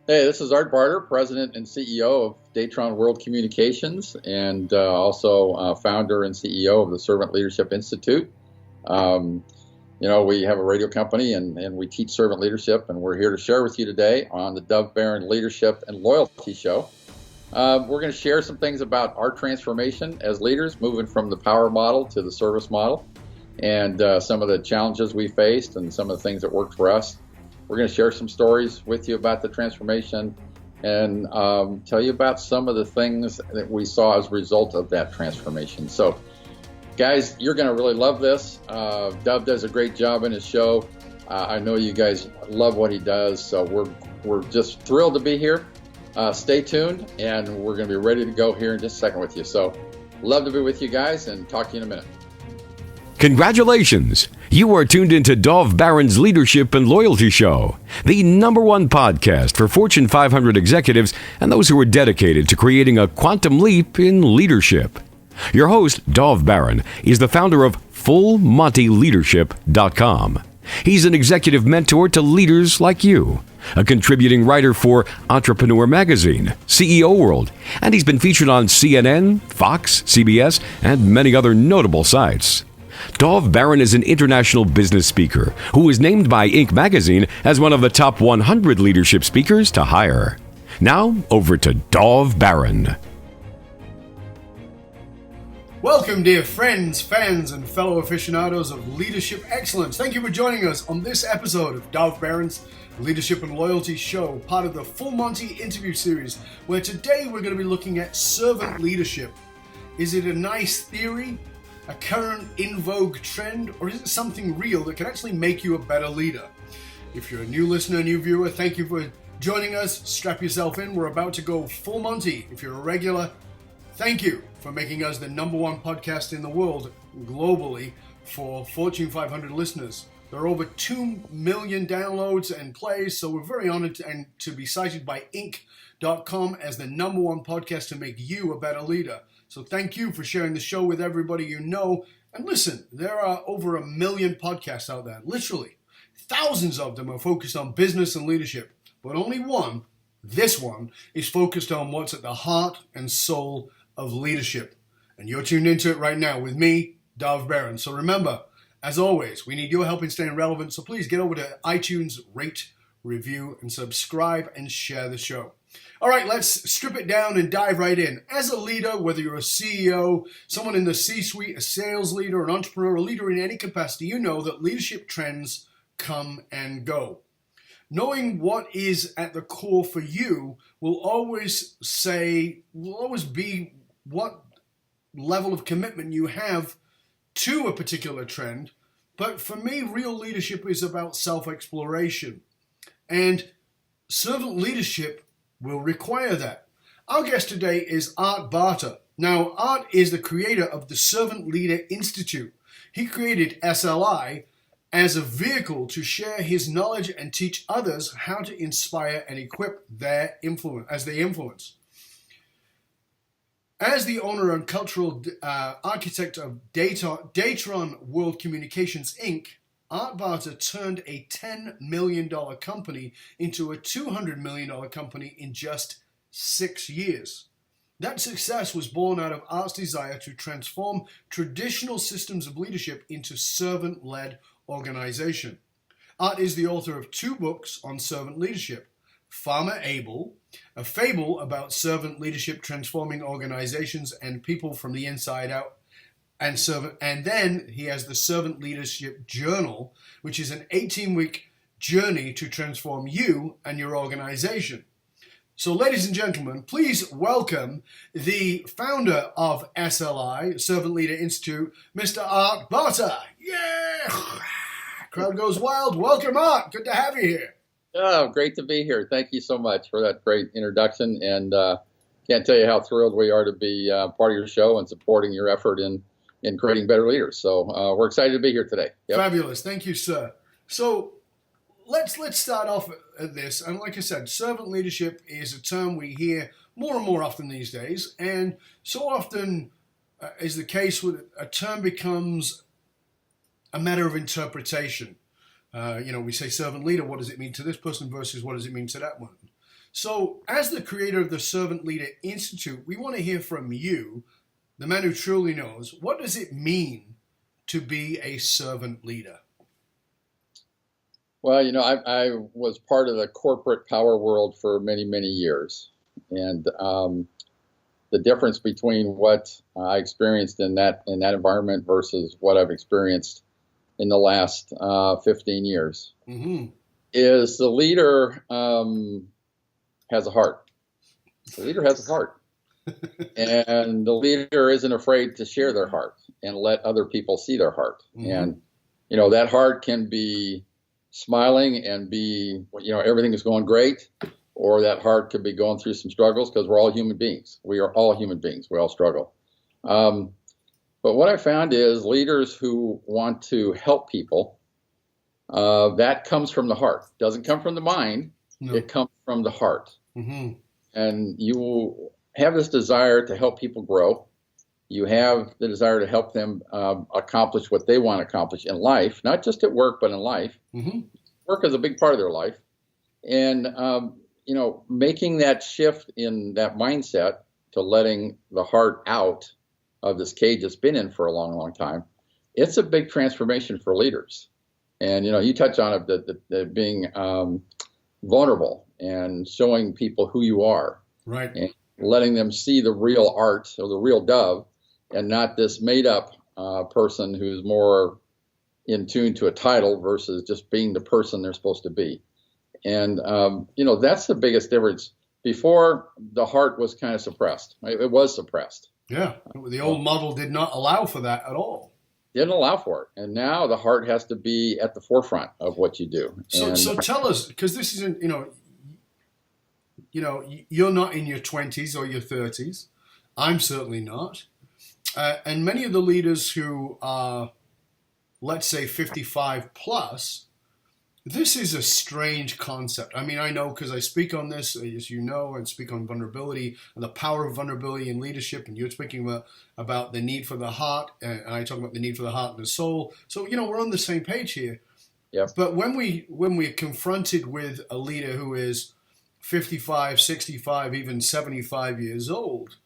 Hey, this is Art Barter, President and CEO of Datron World Communications, and also founder and CEO of the Servant Leadership Institute. We have a radio company and we teach servant leadership, and we're here to share with you today on the Dove Barron Leadership and Loyalty Show. We're going to share some things about our transformation as leaders, moving from the power model to the service model, and some of the challenges we faced and some of the things that worked for us. We're going to share some stories with you about the transformation and tell you about some of the things that we saw as a result of that transformation. So, guys, you're going to really love this. Dove does a great job in his show. I know you guys love what he does, so we're just thrilled to be here. Stay tuned, and we're going to be ready to go here in just a second with you. So, love to be with you guys, and talk to you in a minute. Congratulations! You are tuned into Dove Barron's Leadership and Loyalty Show, the #1 podcast for Fortune 500 executives and those who are dedicated to creating a quantum leap in leadership. Your host, Dove Barron, is the founder of FullMontyLeadership.com. He's an executive mentor to leaders like you, a contributing writer for Entrepreneur Magazine, CEO World, and he's been featured on CNN, Fox, CBS, and many other notable sites. Dove Barron is an international business speaker who was named by Inc. magazine as one of the top 100 leadership speakers to hire. Now, over to Dove Barron. Welcome, dear friends, fans, and fellow aficionados of leadership excellence. Thank you for joining us on this episode of Dove Barron's Leadership and Loyalty Show, part of the Full Monty interview series, where today we're going to be looking at servant leadership. Is it a nice theory, a current in vogue trend, or is it something real that can actually make you a better leader? If you're a new listener, new viewer, thank you for joining us. Strap yourself in. We're about to go full Monty. If you're a regular, thank you for making us the #1 podcast in the world globally for Fortune 500 listeners. There are over 2 million downloads and plays, so we're very honored to be cited by Inc.com as the #1 podcast to make you a better leader. So thank you for sharing the show with everybody you know. And listen, there are over 1 million podcasts out there. Literally, thousands of them are focused on business and leadership. But only one, this one, is focused on what's at the heart and soul of leadership. And you're tuned into it right now with me, Dove Barron. So remember, as always, we need your help in staying relevant. So please get over to iTunes, rate, review, and subscribe, and share the show. All right, let's strip it down and dive right in. As a leader, whether you're a CEO, someone in the C-suite, a sales leader, an entrepreneur, a leader in any capacity, you know that leadership trends come and go. Knowing what is at the core for you will always be what level of commitment you have to a particular trend. But for me, real leadership is about self-exploration. And servant leadership will require that. Our guest today is Art Barter. Now, Art is the creator of the Servant Leader Institute. He created SLI as a vehicle to share his knowledge and teach others how to inspire and equip their influence as they influence. As the owner and cultural architect of Datron World Communications Inc., Art Barter turned a $10 million company into a $200 million company in just 6 years. That success was born out of Art's desire to transform traditional systems of leadership into servant-led organization. Art is the author of 2 books on servant leadership, Farmer Able, a fable about servant leadership transforming organizations and people from the inside out, and then he has the Servant Leadership Journal, which is an 18-week journey to transform you and your organization. So, ladies and gentlemen, please welcome the founder of SLI, Servant Leader Institute, Mr. Art Barter. Yeah! Crowd goes wild. Welcome, Art. Good to have you here. Oh, great to be here. Thank you so much for that great introduction. And can't tell you how thrilled we are to be part of your show and supporting your effort in creating better leaders. So we're excited to be here today. Yep. Fabulous. Thank you, sir. So let's start off at this. And like I said, servant leadership is a term we hear more and more often these days. And so often is the case with a term becomes a matter of interpretation. We say servant leader, what does it mean to this person versus what does it mean to that one? So, as the creator of the Servant Leader Institute, we want to hear from you, the man who truly knows. What does it mean to be a servant leader? Well, I was part of the corporate power world for many, many years. And the difference between what I experienced in that environment versus what I've experienced in the last 15 years is the leader has a heart. The leader has a heart. And the leader isn't afraid to share their heart and let other people see their heart. And, that heart can be smiling and be, everything is going great, or that heart could be going through some struggles, because we're all human beings. We are all human beings. We all struggle. But what I found is leaders who want to help people, that comes from the heart. Doesn't come from the mind. No. It comes from the heart. And you have this desire to help people grow. You have the desire to help them accomplish what they want to accomplish in life, not just at work, but in life. Work is a big part of their life. And, making that shift in that mindset to letting the heart out of this cage it's been in for a long, long time, it's a big transformation for leaders. And, you touch on it, that being vulnerable and showing people who you are. Right. And letting them see the real art or the real Dove, and not this made up person who's more in tune to a title versus just being the person they're supposed to be. And, that's the biggest difference. Before, the heart was kind of suppressed. It was suppressed. Yeah. The old model did not allow for that at all. Didn't allow for it. And now the heart has to be at the forefront of what you do. So tell us, because this isn't, you're not in your 20s or your 30s. I'm certainly not. And many of the leaders who are, let's say, 55 plus, this is a strange concept. I mean, I know because I speak on this, as you know, and speak on vulnerability and the power of vulnerability in leadership. And you're speaking about the need for the heart, and I talk about the need for the heart and the soul. So, we're on the same page here. Yeah. But when we're confronted with a leader who is 55, 65, even 75 years old,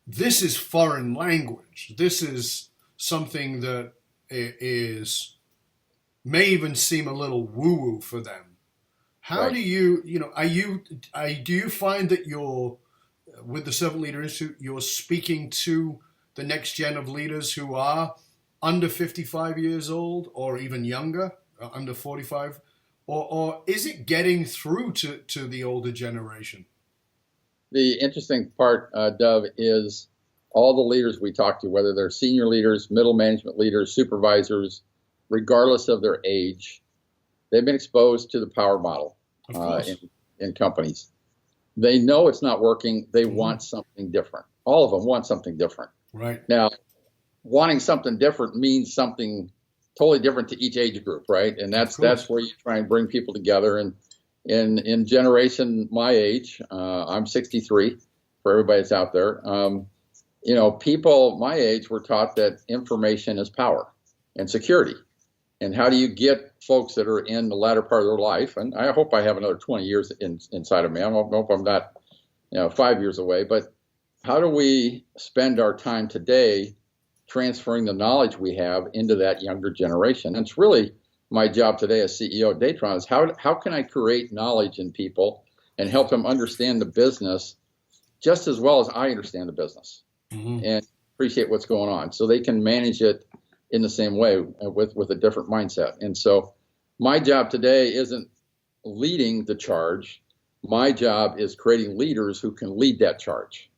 this is foreign language. This is something that may even seem a little woo-woo for them. How right. do you do you find that you're, with the Servant Leader Institute, you're speaking to the next gen of leaders who are under 55 years old or even younger, under 45? Or is it getting through to the older generation? The interesting part, Dove, is all the leaders we talk to, whether they're senior leaders, middle management leaders, supervisors, regardless of their age, they've been exposed to the power model in companies. They know it's not working. They want something different. All of them want something different. Right. Now, wanting something different means something totally different to each age group, right? And that's where you try and bring people together. And in generation my age, I'm 63, for everybody that's out there. People my age were taught that information is power and security. And how do you get folks that are in the latter part of their life? And I hope I have another 20 years inside of me. I hope I'm not, 5 years away. But how do we spend our time today transferring the knowledge we have into that younger generation? And it's really my job today as CEO of Datron is how can I create knowledge in people and help them understand the business just as well as I understand the business and appreciate what's going on so they can manage it in the same way with a different mindset. And so my job today isn't leading the charge. My job is creating leaders who can lead that charge.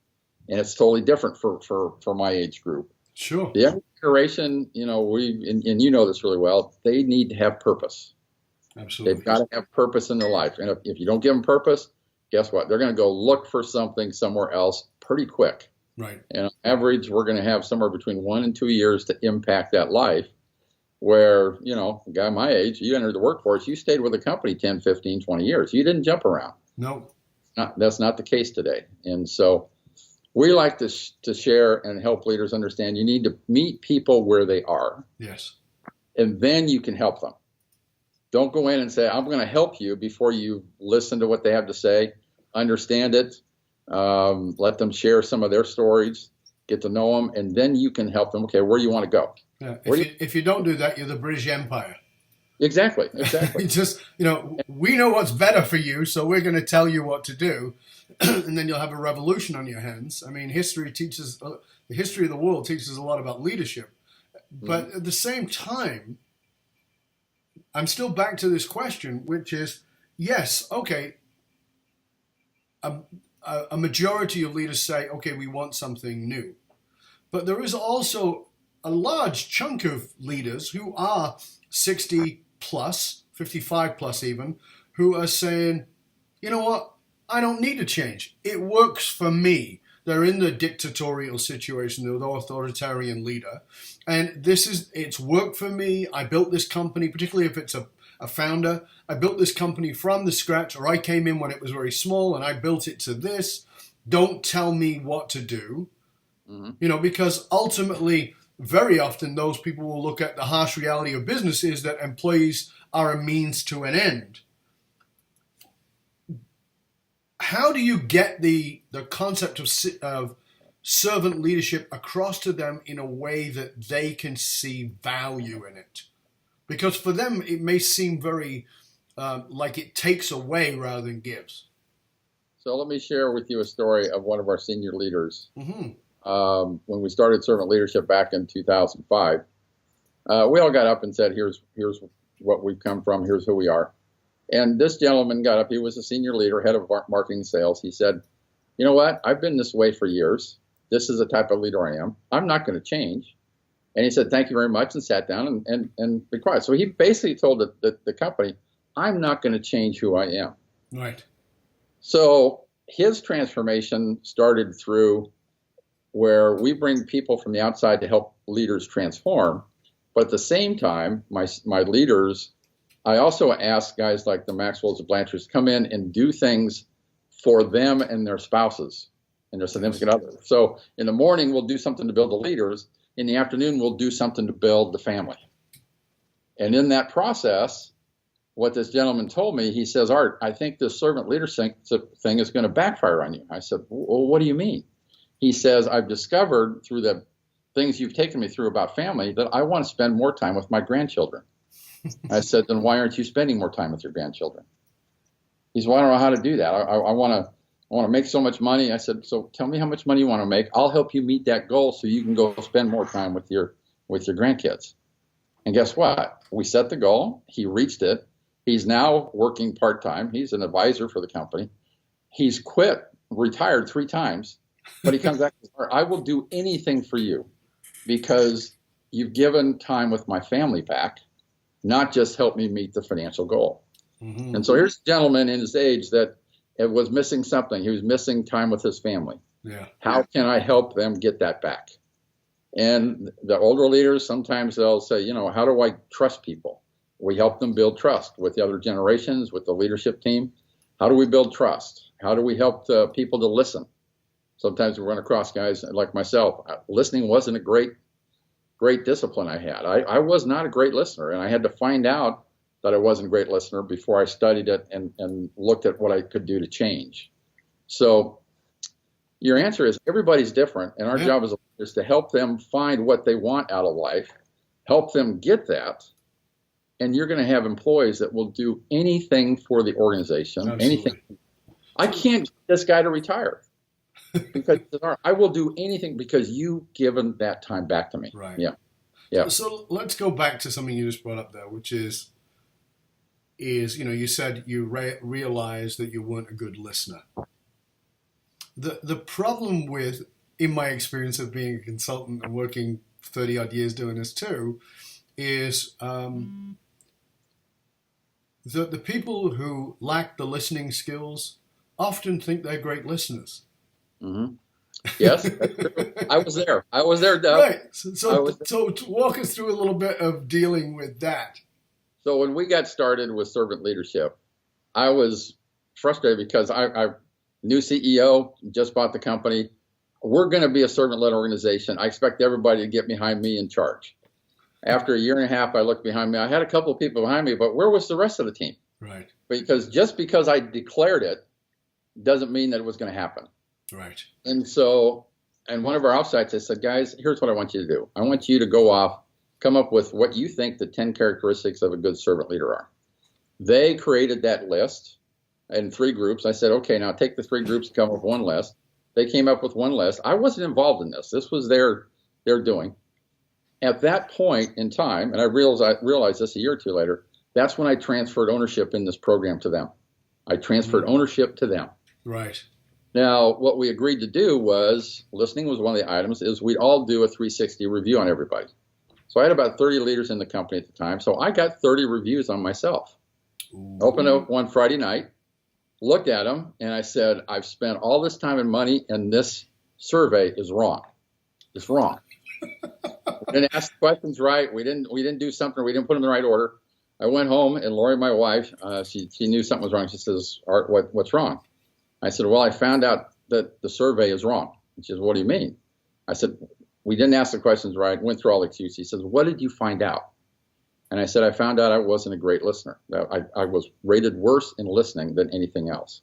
And it's totally different for my age group. Sure. The younger generation, and you know this really well, they need to have purpose. Absolutely. They've got to have purpose in their life. And if you don't give them purpose, guess what? They're going to go look for something somewhere else pretty quick. Right. And on average, we're going to have somewhere between 1 and 2 years to impact that life. Where, a guy my age, you entered the workforce, you stayed with the company 10, 15, 20 years. You didn't jump around. No. That's not the case today. And so we like to share and help leaders understand you need to meet people where they are. Yes. And then you can help them. Don't go in and say, I'm going to help you before you listen to what they have to say understand it, let them share some of their stories, get to know them, and then you can help them. Okay, where do you want to go? Yeah. If you don't do that, you're the British Empire. Exactly. Just, we know what's better for you, so we're going to tell you what to do, and then you'll have a revolution on your hands. I mean, the history of the world teaches a lot about leadership. But at the same time, I'm still back to this question, which is, yes, okay, a majority of leaders say, okay, we want something new. But there is also a large chunk of leaders who are 60 plus, 55 plus even, who are saying, you know what, I don't need to change. It works for me. They're in the dictatorial situation, the authoritarian leader. And it's worked for me. I built this company, particularly if it's a founder. I built this company from the scratch, or I came in when it was very small and I built it to this. Don't tell me what to do. Because ultimately, very often those people will look at the harsh reality of business is that employees are a means to an end. How do you get the concept of servant leadership across to them in a way that they can see value in it? Because for them, it may seem very like it takes away rather than gives. So let me share with you a story of one of our senior leaders. When we started servant leadership back in 2005, we all got up and said, here's what we've come from, here's who we are. And this gentleman got up, he was a senior leader, head of marketing sales. He said, you know what, I've been this way for years. This is the type of leader I am. I'm not going to change. And he said, thank you very much, and sat down and be quiet. So he basically told the company, I'm not going to change who I am. Right. So his transformation started through where we bring people from the outside to help leaders transform. But at the same time, my leaders, I also ask guys like the Maxwells and Blanchards to come in and do things for them and their spouses and their significant others. So in the morning, we'll do something to build the leaders. In the afternoon, we'll do something to build the family. And in that process, what this gentleman told me, he says, Art, I think this servant leadership thing is going to backfire on you. I said, well, what do you mean? He says, I've discovered through the things you've taken me through about family that I want to spend more time with my grandchildren. I said, then why aren't you spending more time with your grandchildren? He said, well, I don't know how to do that. I want to make so much money. I said, so tell me how much money you want to make. I'll help you meet that goal so you can go spend more time with your grandkids. And guess what? We set the goal. He reached it. He's now working part-time. He's an advisor for the company. He's retired 3 times, but he comes back and says, I will do anything for you because you've given time with my family back, not just help me meet the financial goal. And so here's a gentleman in his age that was missing something. He was missing time with his family. Yeah. How can I help them get that back? And the older leaders, sometimes they'll say, how do I trust people? We help them build trust with the other generations, with the leadership team. How do we build trust? How do we help the people to listen? Sometimes we run across guys like myself. Listening wasn't a great discipline I had. I was not a great listener, and I had to find out that I wasn't a great listener before I studied it and looked at what I could do to change. So your answer is everybody's different, and our job is to help them find what they want out of life, help them get that, and you're going to have employees that will do anything for the organization. Absolutely. Anything. I can't get this guy to retire because I will do anything because you've given that time back to me. Right. Yeah. So let's go back to something you just brought up there, which is you said you realized that you weren't a good listener. The problem with, in my experience of being a consultant and working 30 odd years doing this too, is that the people who lack the listening skills often think they're great listeners. Mm-hmm. Yes, that's true. I was there, Doug. Right. So walk us through a little bit of dealing with that. So when we got started with servant leadership, I was frustrated because I new CEO, just bought the company. We're going to be a servant-led organization. I expect everybody to get behind me in charge. After a year and a half, I looked behind me. I had a couple of people behind me, but where was the rest of the team? Right. Because I declared it doesn't mean that it was going to happen. Right. And so, and one of our offsites, I said, guys, here's what I want you to do. I want you to go off, come up with what you think the 10 characteristics of a good servant leader are. They created that list in 3 groups. I said, okay, now take the 3 groups and come up with one list. They came up with one list. I wasn't involved in this. This was their doing. At that point in time, and I realized this a year or 2 later, that's when I transferred ownership in this program to them. I transferred ownership to them. Right. Now, what we agreed to do was, listening was one of the items, is we'd all do a 360 review on everybody. So I had about 30 leaders in the company at the time. So I got 30 reviews on myself. Ooh. Opened up one Friday night, looked at them, and I said, I've spent all this time and money, and this survey is wrong. It's wrong. We didn't ask the questions right. We didn't do something. We didn't put them in the right order. I went home, and Lori, my wife, she knew something was wrong. She says, Art, what's wrong? I said, well, I found out that the survey is wrong. She says, what do you mean? I said, we didn't ask the questions right. Went through all the excuses. He says, what did you find out? And I said, I found out I wasn't a great listener. I was rated worse in listening than anything else.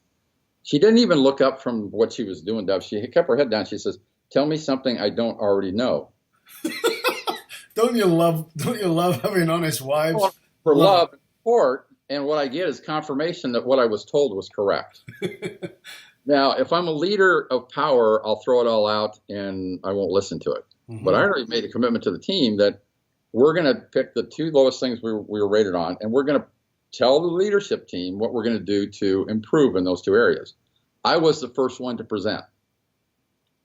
She didn't even look up from what she was doing, Dove. She kept her head down. She says, tell me something I don't already know. Don't you love having honest wives? For love and support, and what I get is confirmation that what I was told was correct. Now, if I'm a leader of power, I'll throw it all out and I won't listen to it. Mm-hmm. But I already made a commitment to the team that we're going to pick the 2 lowest things we were rated on, and we're going to tell the leadership team what we're going to do to improve in those 2 areas. I was the first one to present.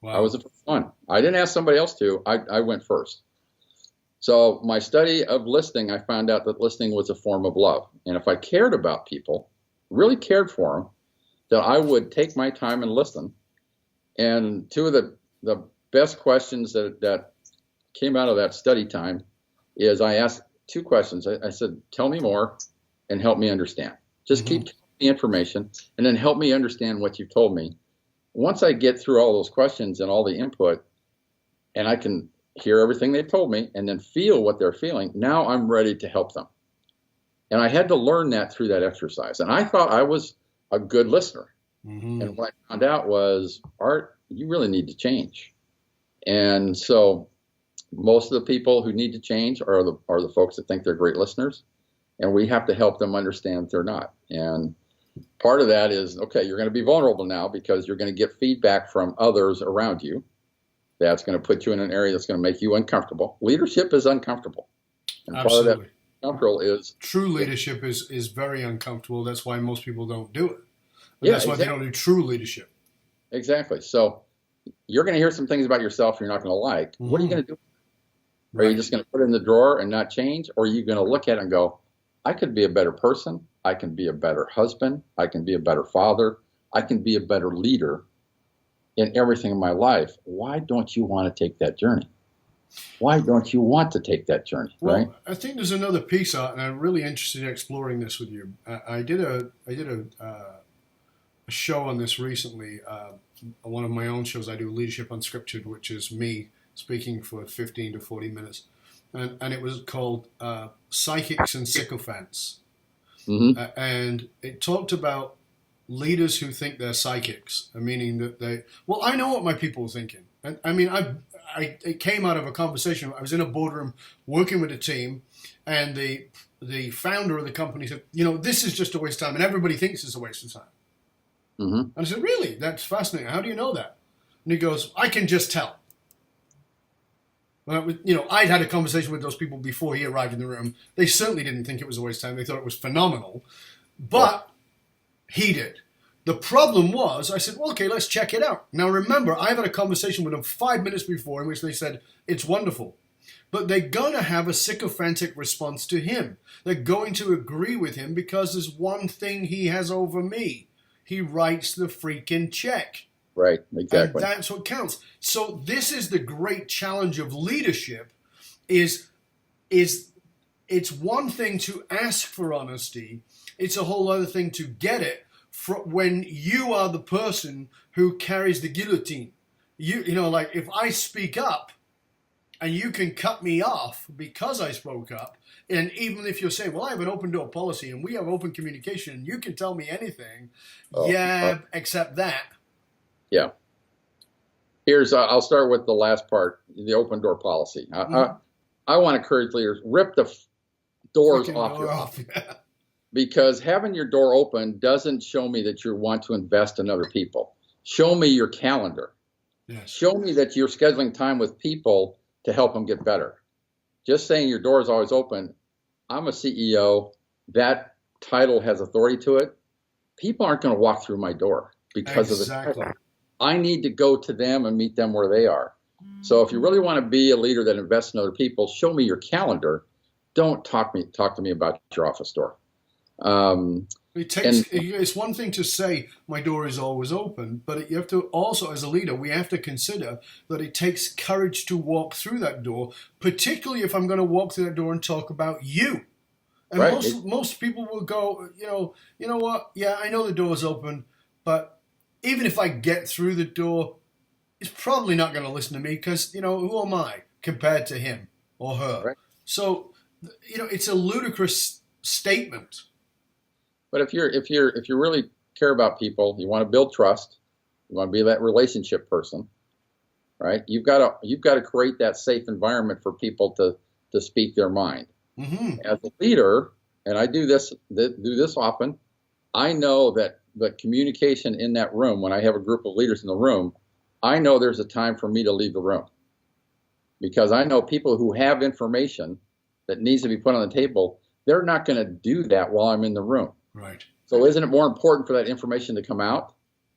Wow. I was the first one. I didn't ask somebody else to. I went first. So my study of listening, I found out that listening was a form of love. And if I cared about people, really cared for them, that I would take my time and listen. And 2 of the best questions that came out of that study time is I asked 2 questions. I said, tell me more and help me understand. Just keep telling me information and then help me understand what you've told me. Once I get through all those questions and all the input, and I can hear everything they've told me and then feel what they're feeling, now I'm ready to help them. And I had to learn that through that exercise. And I thought I was a good listener. Mm-hmm. And what I found out was, Art, you really need to change. And so most of the people who need to change are the folks that think they're great listeners. And we have to help them understand they're not. And part of that is, okay, you're going to be vulnerable now because you're going to get feedback from others around you. That's going to put you in an area that's going to make you uncomfortable. Leadership is uncomfortable. And absolutely. Part of that uncomfortable is... True leadership is very uncomfortable. That's why most people don't do it. That's why they don't do true leadership. Exactly. So you're going to hear some things about yourself you're not going to like. Mm-hmm. What are you going to do? Right. Are you just going to put it in the drawer and not change? Or are you going to look at it and go, I could be a better person. I can be a better husband. I can be a better father. I can be a better leader in everything in my life. Why don't you want to take that journey? Why don't you want to take that journey? Well, right? I think there's another piece, and I'm really interested in exploring this with you. I did a show on this recently. One of my own shows, I do Leadership Unscripted, which is me speaking for 15 to 40 minutes. And it was called Psychics and Sycophants. Mm-hmm. And it talked about leaders who think they're psychics, meaning that I know what my people are thinking. And I mean, it came out of a conversation. I was in a boardroom working with a team, and the founder of the company said, this is just a waste of time, and everybody thinks it's a waste of time. Mm-hmm. And I said, really? That's fascinating. How do you know that? And he goes, I can just tell. Well, I'd had a conversation with those people before he arrived in the room. They certainly didn't think it was a waste of time. They thought it was phenomenal. But he did. The problem was, I said, well, okay, let's check it out. Now, remember, I've had a conversation with them 5 minutes before in which they said, it's wonderful. But they're going to have a sycophantic response to him. They're going to agree with him because there's one thing he has over me. He writes the freaking check. Right, exactly. And that's what counts. So this is the great challenge of leadership is it's one thing to ask for honesty. It's a whole other thing to get it when you are the person who carries the guillotine. Like if I speak up And you can cut me off because I spoke up. And even if you're saying, well, I have an open door policy and we have open communication, you can tell me anything. Except that. Yeah. I'll start with the last part, the open door policy. I want to encourage leaders, rip the doors off your office. Yeah. Because having your door open doesn't show me that you want to invest in other people. Show me your calendar. Yes. Show me that you're scheduling time with people to help them get better. Just saying your door is always open. I'm a CEO. That title has authority to it. People aren't going to walk through my door because of the title. I need to go to them and meet them where they are. So if you really want to be a leader that invests in other people, show me your calendar. Don't talk to me about your office door. It's one thing to say my door is always open, but you have to also, as a leader, we have to consider that it takes courage to walk through that door, particularly if I'm going to walk through that door and talk about you. And right. most people will go, you know what? Yeah, I know the door's open, but even if I get through the door, it's probably not going to listen to me because, who am I compared to him or her? Right. So, it's a ludicrous statement. But if you really care about people, you want to build trust, you want to be that relationship person, right? You've got to create that safe environment for people to speak their mind. Mm-hmm. As a leader, and I do this often, I know that the communication in that room, when I have a group of leaders in the room, I know there's a time for me to leave the room. Because I know people who have information that needs to be put on the table, they're not going to do that while I'm in the room. Right. So isn't it more important for that information to come out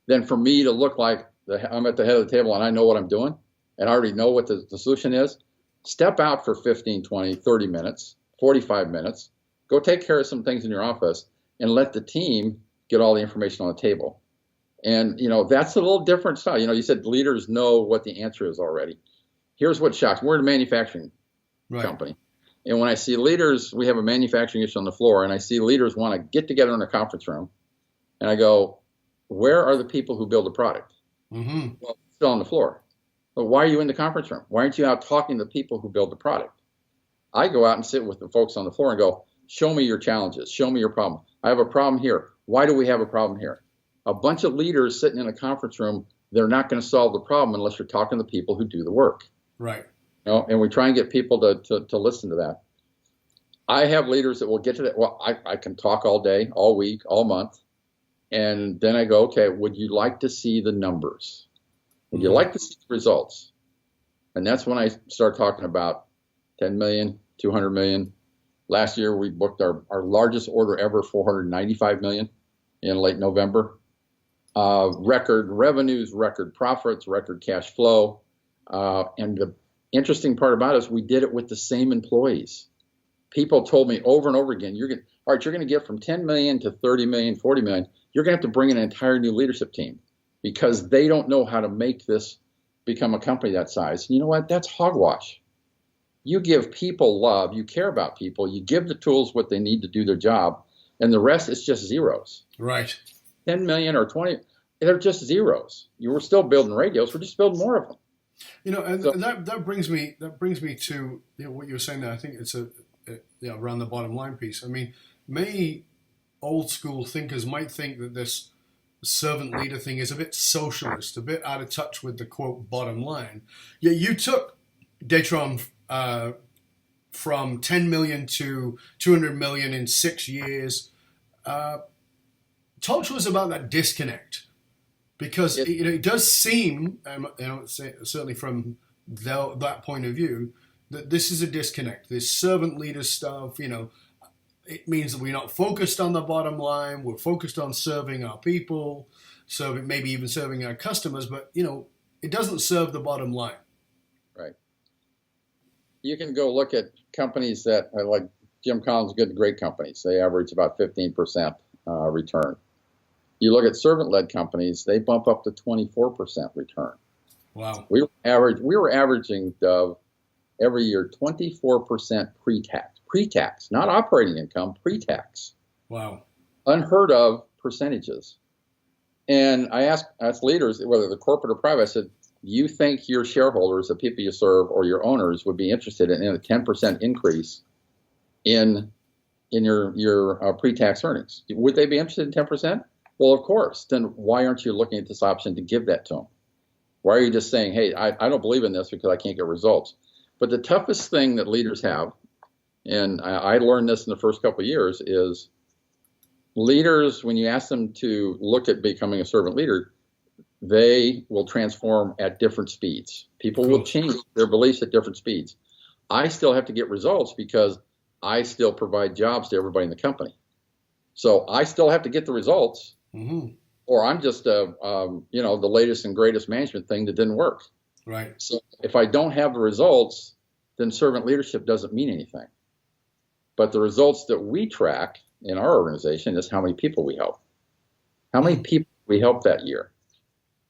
than for me to look like I'm at the head of the table and I know what I'm doing and I already know what the solution is? Step out for 15, 20, 30 minutes, 45 minutes. Go take care of some things in your office and let the team get all the information on the table. And, that's a little different style. You said leaders know what the answer is already. Here's what shocks me. We're in a manufacturing company. And when I see leaders, we have a manufacturing issue on the floor, and I see leaders want to get together in a conference room, and I go, where are the people who build the product? Mm-hmm. Well, still on the floor. But why are you in the conference room? Why aren't you out talking to the people who build the product? I go out and sit with the folks on the floor and go, show me your challenges. Show me your problem. I have a problem here. Why do we have a problem here? A bunch of leaders sitting in a conference room, they're not going to solve the problem unless you're talking to the people who do the work. Right. And we try and get people to listen to that. I have leaders that will get to that. Well, I can talk all day, all week, all month. And then I go, okay, would you like to see the numbers? Would you like to see the results? And that's when I start talking about 10 million, 200 million. Last year, we booked our largest order ever, 495 million in late November. Record revenues, record profits, record cash flow. And the interesting part about it is we did it with the same employees. People told me over and over again, you're going to get from 10 million to 30 million, 40 million. You're going to have to bring in an entire new leadership team because they don't know how to make this become a company that size. And you know what? That's hogwash. You give people love. You care about people. You give the tools what they need to do their job. And the rest is just zeros. Right. 10 million or 20, they're just zeros. You were still building radios. We're just building more of them. And that brings me to what you were saying there. I think it's around the bottom line piece. I mean, many old school thinkers might think that this servant leader thing is a bit socialist, a bit out of touch with the quote bottom line. Yet you took Datron from 10 million to 200 million in 6 years. Talk to us about that disconnect, because it does seem, certainly from that point of view, that this is a disconnect. This servant leader stuff, it means that we're not focused on the bottom line. We're focused on serving our people, maybe even serving our customers, but it doesn't serve the bottom line. Right. You can go look at companies that are like Jim Collins, great companies. They average about 15% return. You look at servant-led companies, they bump up to 24% return. Wow. We were averaging, Dove, every year 24% pre-tax, not operating income, pre-tax. Wow. Unheard of percentages. And I asked leaders, whether they're corporate or private, I said, you think your shareholders, the people you serve, or your owners would be interested in a 10% increase in your pre-tax earnings? Would they be interested in 10%? Well, of course. Then why aren't you looking at this option to give that to them? Why are you just saying, hey, I don't believe in this because I can't get results? But the toughest thing that leaders have, and I learned this in the first couple of years, is leaders, when you ask them to look at becoming a servant leader, they will transform at different speeds. People will change their beliefs at different speeds. I still have to get results because I still provide jobs to everybody in the company. So I still have to get the results, or I'm just the latest and greatest management thing that didn't work. Right. So if I don't have the results, then servant leadership doesn't mean anything. But the results that we track in our organization is how many people we help. How many people we help that year?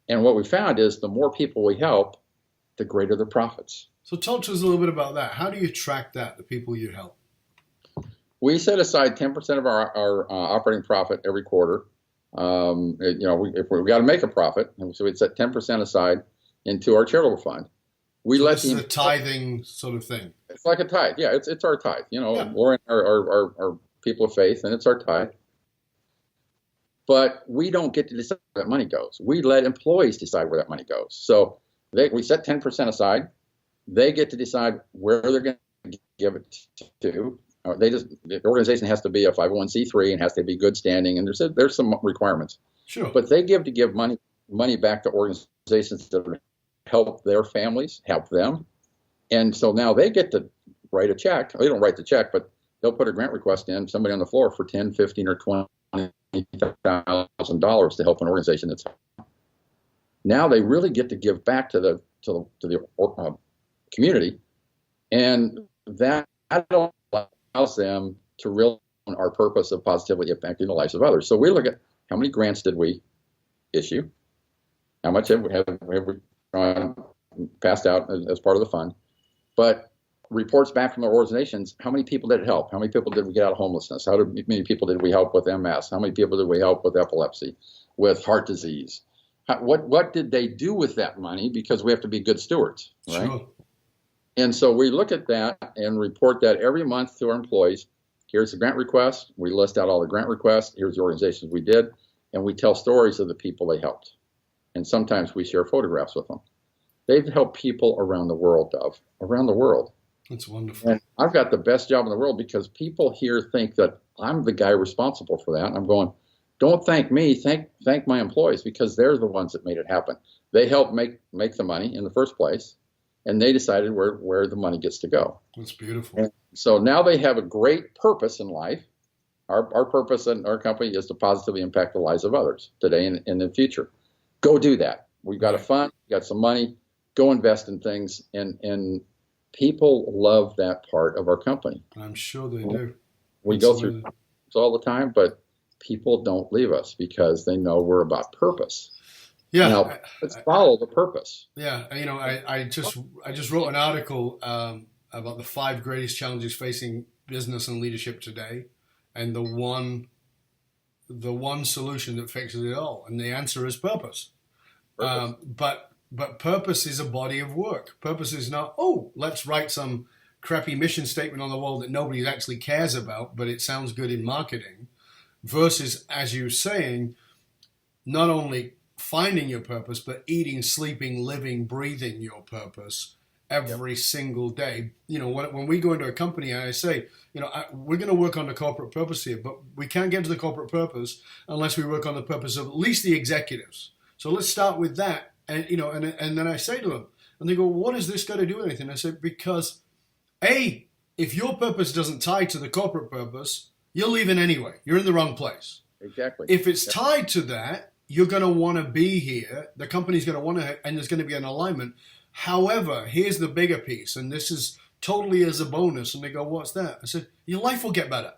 And what we found is the more people we help, the greater the profits. So talk to us a little bit about that. How do you track that, the people you help? We set aside 10% of our operating profit every quarter. If we got to make a profit, and so we'd set 10% aside into our charitable fund. This is a tithing sort of thing. It's like a tithe. Yeah, it's our tithe. Lauren are people of faith, and it's our tithe. But we don't get to decide where that money goes. We let employees decide where that money goes. So we set 10% aside. They get to decide where they're going to give it to. The organization has to be a 501c3 and has to be good standing, and there's some requirements. Sure. But they give money back to organizations that help their families, help them. And so now they get to write a check. They don't write the check, but they'll put a grant request in, somebody on the floor for $10, $15, or $20,000 to help an organization that's now they really get to give back to the community, and that allows them to realize our purpose of positively impacting the lives of others. So we look at how many grants did we issue, how much have we passed out as part of the fund, but reports back from the organizations, how many people did it help? How many people did we get out of homelessness? How many people did we help with MS? How many people did we help with epilepsy, with heart disease? What did they do with that money? Because we have to be good stewards, right? Sure. And so we look at that and report that every month to our employees. Here's the grant request. We list out all the grant requests. Here's the organizations we did. And we tell stories of the people they helped. And sometimes we share photographs with them. They've helped people around the world, Dov, around the world. That's wonderful. And I've got the best job in the world because people here think that I'm the guy responsible for that. And I'm going, don't thank me, thank my employees, because they're the ones that made it happen. They helped make the money in the first place, and they decided where the money gets to go. That's beautiful. And so now they have a great purpose in life. Our purpose in our company is to positively impact the lives of others today and in the future. Go do that. We've got a fund, we've got some money, go invest in things, and people love that part of our company. I'm sure they do. We go through this all the time, but people don't leave us because they know we're about purpose. Yeah. Now, let's follow the purpose. Yeah. I just wrote an article about the 5 greatest challenges facing business and leadership today, and the one solution that fixes it all, and the answer is purpose. But purpose is a body of work. Purpose is not, let's write some crappy mission statement on the wall that nobody actually cares about, but it sounds good in marketing, versus, as you're saying, not only finding your purpose, but eating, sleeping, living, breathing your purpose every single day. When we go into a company and I say, we're going to work on the corporate purpose here, but we can't get to the corporate purpose unless we work on the purpose of at least the executives. So let's start with that. And and then I say to them, and they go, what has this got to do with anything? I said, because if your purpose doesn't tie to the corporate purpose, you're leaving anyway. You're in the wrong place. Exactly. If it's tied to that, you're going to want to be here. The company's going to want to, and there's going to be an alignment. However, here's the bigger piece, and this is totally as a bonus. And they go, what's that? I said, your life will get better.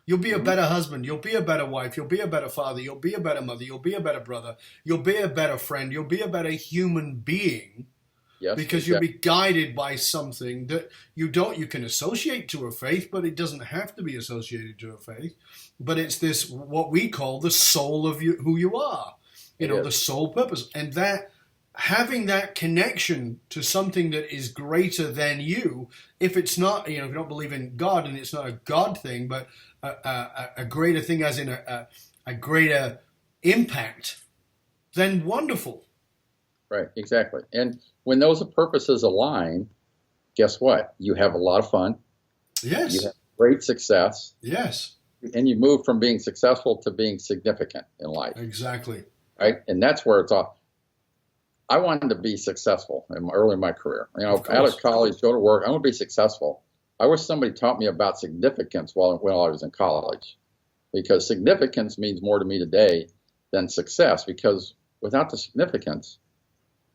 You'll be a better husband. You'll be a better wife. You'll be a better father. You'll be a better mother. You'll be a better brother. You'll be a better friend. You'll be a better human being. Yes, because you'll be guided by something that you can associate to a faith, but it doesn't have to be associated to a faith. But it's this, what we call the soul of who you are, the soul purpose. And that having that connection to something that is greater than you, if it's not, if you don't believe in God and it's not a God thing, but a greater thing as in a greater impact, then wonderful. Right, exactly. And when those purposes align, guess what? You have a lot of fun. Yes. You have great success. Yes. And you move from being successful to being significant in life. Exactly. Right? And that's where it's all. I wanted to be successful early in my career. Out of college, go to work. I want to be successful. I wish somebody taught me about significance while I was in college, because significance means more to me today than success. Because without the significance,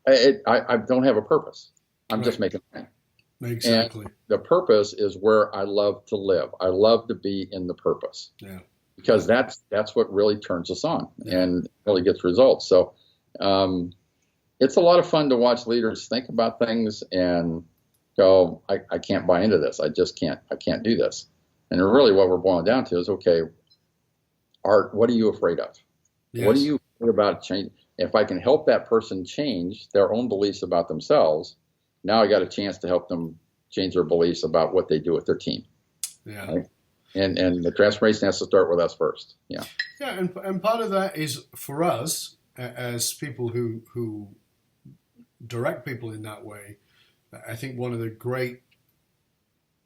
I don't have a purpose. I'm just making money. Exactly. And the purpose is where I love to live. I love to be in the purpose. Yeah. Because that's what really turns us on and really gets results. So it's a lot of fun to watch leaders think about things and go, I can't buy into this. I can't do this. And really what we're boiling down to is, okay, Art, what are you afraid of? Yes. What are you afraid about change? If I can help that person change their own beliefs about themselves, now I got a chance to help them change their beliefs about what they do with their team. Yeah. Right? And the transformation has to start with us first. Yeah. Yeah, and part of that is for us as people who direct people in that way. I think one of the great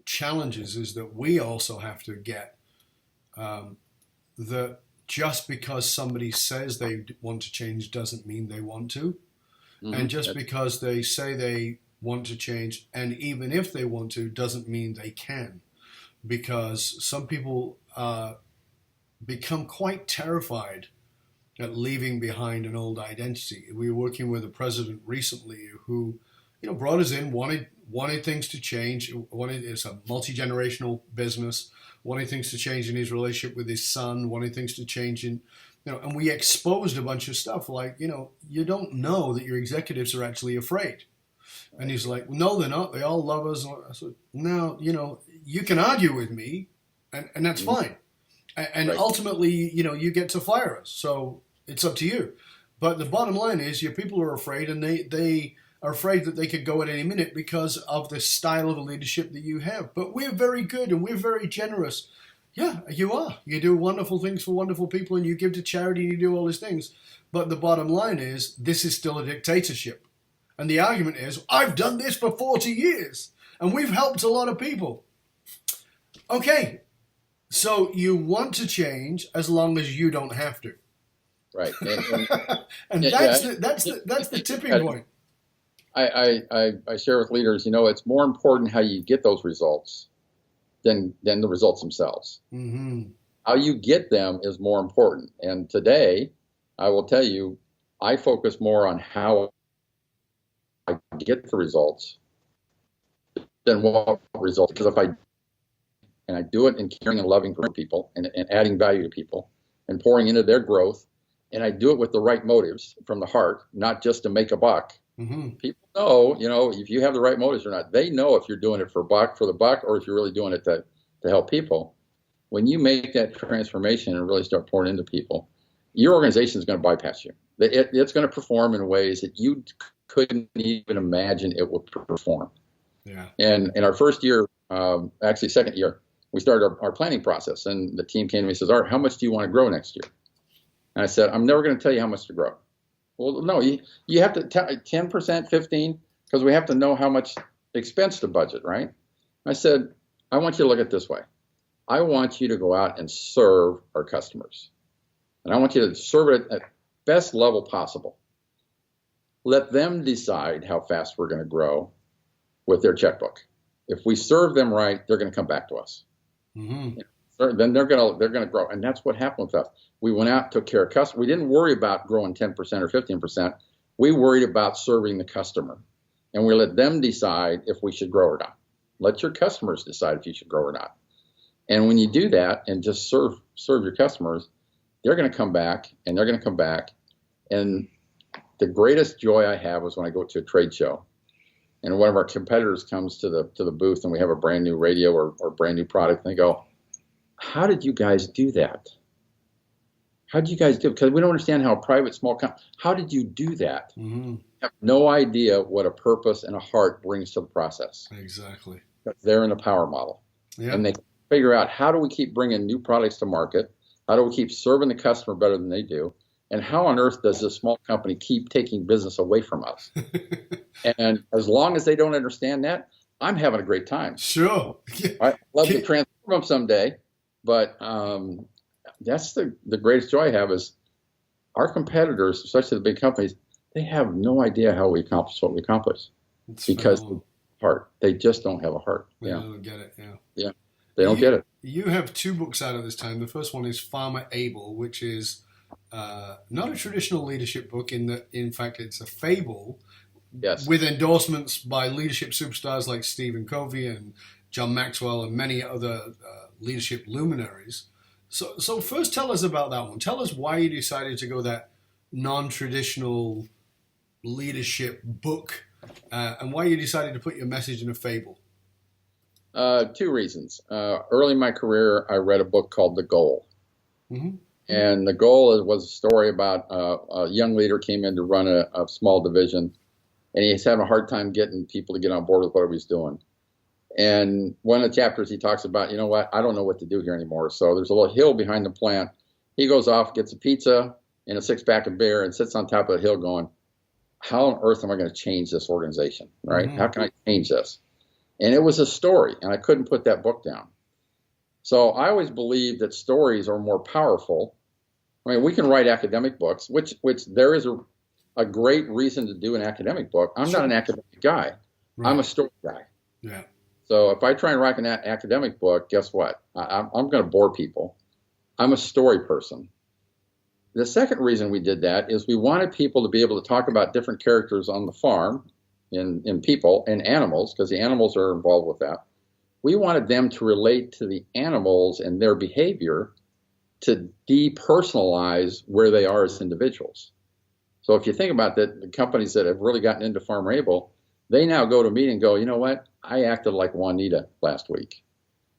challenges is that we also have to get that just because somebody says they want to change doesn't mean they want to. Mm-hmm. And just because they say they want to change, and even if they want to, doesn't mean they can. Because some people become quite terrified at leaving behind an old identity. We were working with a president recently who, brought us in, wanted things to change. It's a multi-generational business. Wanted things to change in his relationship with his son. Wanted things to change in, and we exposed a bunch of stuff like, you don't know that your executives are actually afraid. And he's like, no, they're not. They all love us. I said, no, you can argue with me, and that's fine. And ultimately, you get to fire us. So it's up to you. But the bottom line is your people are afraid, and they are afraid that they could go at any minute because of the style of leadership that you have. But we're very good and we're very generous. Yeah, you are. You do wonderful things for wonderful people, and you give to charity and you do all these things. But the bottom line is this is still a dictatorship. And the argument is, I've done this for 40 years and we've helped a lot of people. Okay, so you want to change as long as you don't have to. Right. And that's the tipping point. I share with leaders, it's more important how you get those results than the results themselves. Mm-hmm. How you get them is more important. And today, I will tell you, I focus more on how I get the results than what results. Because if I do it in caring and loving for people and adding value to people and pouring into their growth, and I do it with the right motives from the heart, not just to make a buck. Mm-hmm. People know, if you have the right motives or not. They know if you're doing it for the buck, or if you're really doing it to help people. When you make that transformation and really start pouring into people, your organization is going to bypass you. It's going to perform in ways that you couldn't even imagine it would perform. Yeah. And in our first year, actually second year, we started our planning process, and the team came to me and says, Art, how much do you want to grow next year? And I said, I'm never going to tell you how much to grow. Well, no, you have to 10%, 15, because we have to know how much expense to budget, right? I said, I want you to look at it this way. I want you to go out and serve our customers. And I want you to serve it at best level possible. Let them decide how fast we're going to grow with their checkbook. If we serve them right, they're going to come back to us. Mm-hmm. Then they're going to grow. And that's what happened with us. We went out, took care of customers. We didn't worry about growing 10% or 15%. We worried about serving the customer. And we let them decide if we should grow or not. Let your customers decide if you should grow or not. And when you do that and just serve your customers, they're going to come back, and they're going to come back. And the greatest joy I have is when I go to a trade show and one of our competitors comes to the booth and we have a brand new radio or brand new product, and they go, how did you guys do that? How did you guys do it? Because we don't understand how a private small company, how did you do that? Mm-hmm. Have no idea what a purpose and a heart brings to the process. Exactly. They're in a power model. Yeah. And they figure out, how do we keep bringing new products to market? How do we keep serving the customer better than they do? And how on earth does this small company keep taking business away from us? And as long as they don't understand that, I'm having a great time. Sure. I'd love to transform them someday, but that's the greatest joy I have is our competitors, especially the big companies, they have no idea how we accomplish what we accomplish. It's because phenomenal. heart. They just don't have a heart. They Yeah. don't get it. Yeah. Yeah. They don't get it. You have 2 books out at this time. The first one is Farmer Able, which is not a traditional leadership book. In fact, it's a fable. Yes. With endorsements by leadership superstars like Stephen Covey and John Maxwell and many other leadership luminaries. So first, tell us about that one. Tell us why you decided to go that non-traditional leadership book, and why you decided to put your message in a fable. 2 reasons. Early in my career, I read a book called The Goal. Mm-hmm. And The Goal was a story about a young leader came in to run a small division, and he's having a hard time getting people to get on board with whatever he's doing. And one of the chapters he talks about, you know what, I don't know what to do here anymore. So there's a little hill behind the plant. He goes off, gets a pizza and a 6-pack of beer and sits on top of the hill going, how on earth am I going to change this organization, right? Mm-hmm. How can I change this? And it was a story, and I couldn't put that book down. So I always believe that stories are more powerful. I mean, we can write academic books, which there is a great reason to do an academic book. I'm not an academic guy. Right. I'm a story guy. Yeah. So if I try and write an academic book, guess what? I'm going to bore people. I'm a story person. The second reason we did that is we wanted people to be able to talk about different characters on the farm, in people and animals, because the animals are involved with that. We wanted them to relate to the animals and their behavior to depersonalize where they are as individuals. So if you think about that, the companies that have really gotten into Farmer Able, they now go to a meeting and go, you know what? I acted like Juanita last week.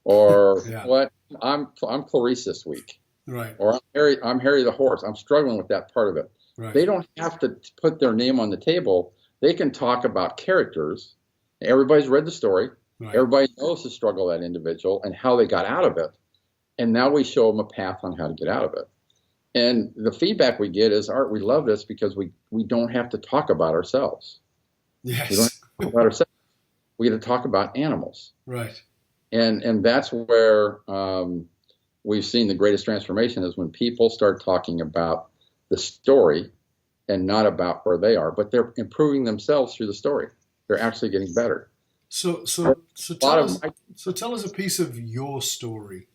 Or Yeah. what? I'm Clarice this week. Right. Or I'm Harry the horse. I'm struggling with that part of it. Right. They don't have to put their name on the table. They can talk about characters. Everybody's read the story. Right. Everybody knows the struggle of that individual and how they got out of it. And now we show them a path on how to get out of it. And the feedback we get is, Art, we love this because we don't have to talk about ourselves. Yes. We don't have to talk about ourselves. We get to talk about animals. Right. And that's where we've seen the greatest transformation is when people start talking about the story and not about where they are, but they're improving themselves through the story. They're actually getting better. So tell us a piece of your story.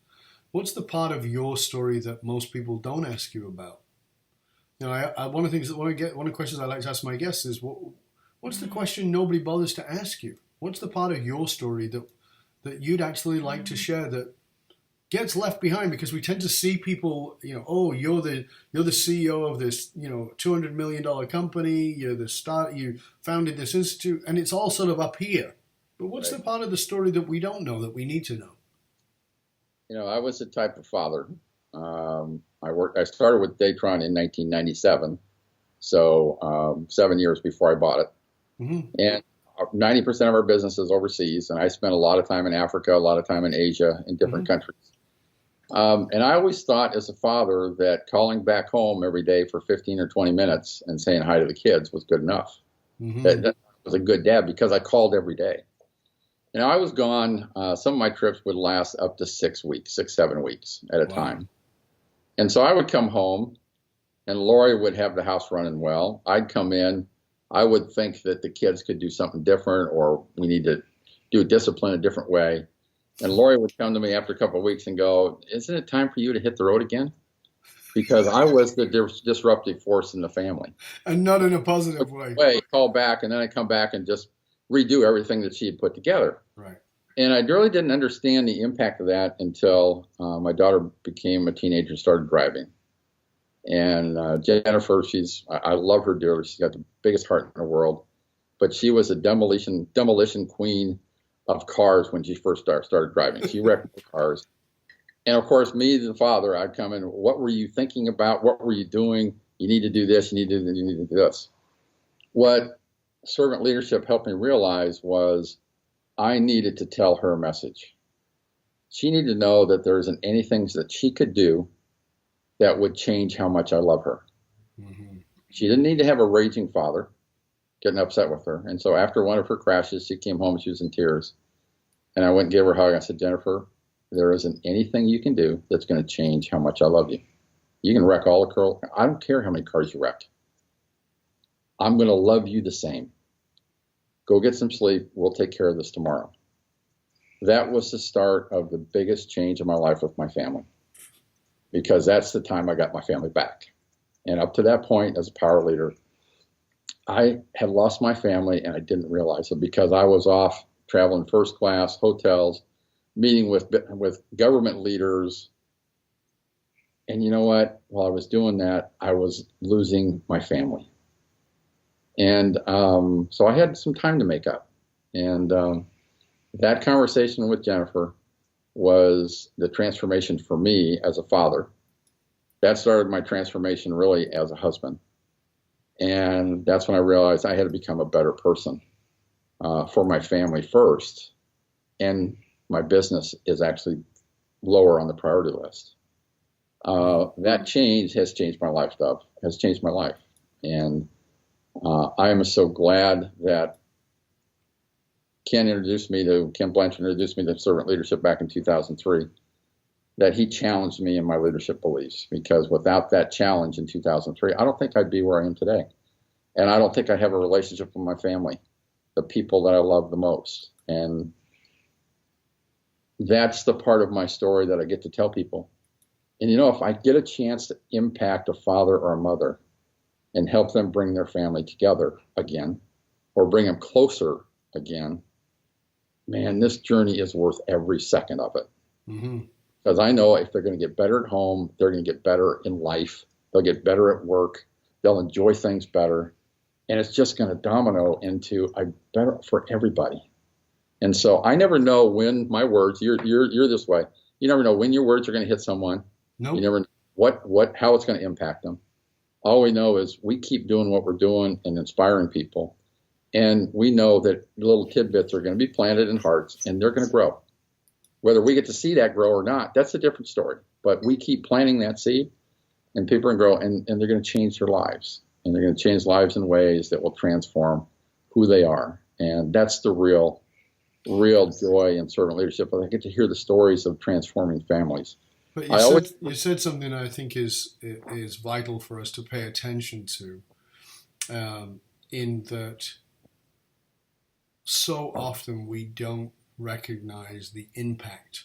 What's the part of your story that most people don't ask you about? You know, one of the questions I like to ask my guests is, what's the question nobody bothers to ask you? What's the part of your story that you'd actually like to share that gets left behind? Because we tend to see people, you know, oh, you're the CEO of this, you know, $200 million company. You founded this institute, and it's all sort of up here. But what's the part of the story that we don't know that we need to know? You know, I was the type of father. I started with Datron in 1997, so 7 years before I bought it. Mm-hmm. And 90% of our business is overseas, and I spent a lot of time in Africa, a lot of time in Asia, in different mm-hmm. countries. And I always thought as a father that calling back home every day for 15 or 20 minutes and saying hi to the kids was good enough. Mm-hmm. That was a good dad because I called every day. You know, I was gone. Some of my trips would last up to 6 weeks, 7 weeks at a time. And so I would come home and Lori would have the house running well. I'd come in. I would think that the kids could do something different or we need to do discipline a different way. And Lori would come to me after a couple of weeks and go, isn't it time for you to hit the road again? Because I was the disruptive force in the family. And not in a positive way. Call back, and then I come back and just redo everything that she had put together. Right. And I really didn't understand the impact of that until my daughter became a teenager and started driving. And Jennifer, I love her dearly. She's got the biggest heart in the world. But she was a demolition queen of cars when she first started driving. She wrecked cars. And of course, me, the father, I'd come in, what were you thinking about? What were you doing? You need to do this, you need to do this, you need to do this. What servant leadership helped me realize was I needed to tell her a message. She needed to know that there isn't anything that she could do that would change how much I love her. Mm-hmm. She didn't need to have a raging father getting upset with her. And so after one of her crashes, she came home, she was in tears. And I went and gave her a hug. I said, Jennifer, there isn't anything you can do that's going to change how much I love you. You can wreck all the cars. I don't care how many cars you wreck. I'm going to love you the same. Go get some sleep. We'll take care of this tomorrow. That was the start of the biggest change in my life with my family, because that's the time I got my family back. And up to that point, as a power leader, I had lost my family and I didn't realize it, because I was off traveling first class, hotels, meeting with government leaders. And you know what? While I was doing that, I was losing my family. And so I had some time to make up. And that conversation with Jennifer was the transformation for me as a father. That started my transformation really as a husband. And that's when I realized I had to become a better person for my family first. And my business is actually lower on the priority list. That change has changed my life, Dove, has changed my life. And I am so glad that Ken Blanchard introduced me to servant leadership back in 2003, that he challenged me in my leadership beliefs, because without that challenge in 2003, I don't think I'd be where I am today. And I don't think I'd have a relationship with my family, the people that I love the most. And that's the part of my story that I get to tell people. And if I get a chance to impact a father or a mother and help them bring their family together again, or bring them closer again, man, this journey is worth every second of it. Mm-hmm. Because I know if they're going to get better at home, they're going to get better in life. They'll get better at work. They'll enjoy things better. And it's just going to domino into a better for everybody. And so I never know when my words, you're this way. You never know when your words are going to hit someone. Nope. You never know how it's going to impact them. All we know is we keep doing what we're doing and inspiring people. And we know that little tidbits are going to be planted in hearts, and they're going to grow. Whether we get to see that grow or not, that's a different story. But we keep planting that seed, and people are going to grow, and they're going to change their lives. And they're going to change lives in ways that will transform who they are. And that's the real joy in servant leadership. I get to hear the stories of transforming families. But you said something I think is vital for us to pay attention to, in that so often we don't recognize the impact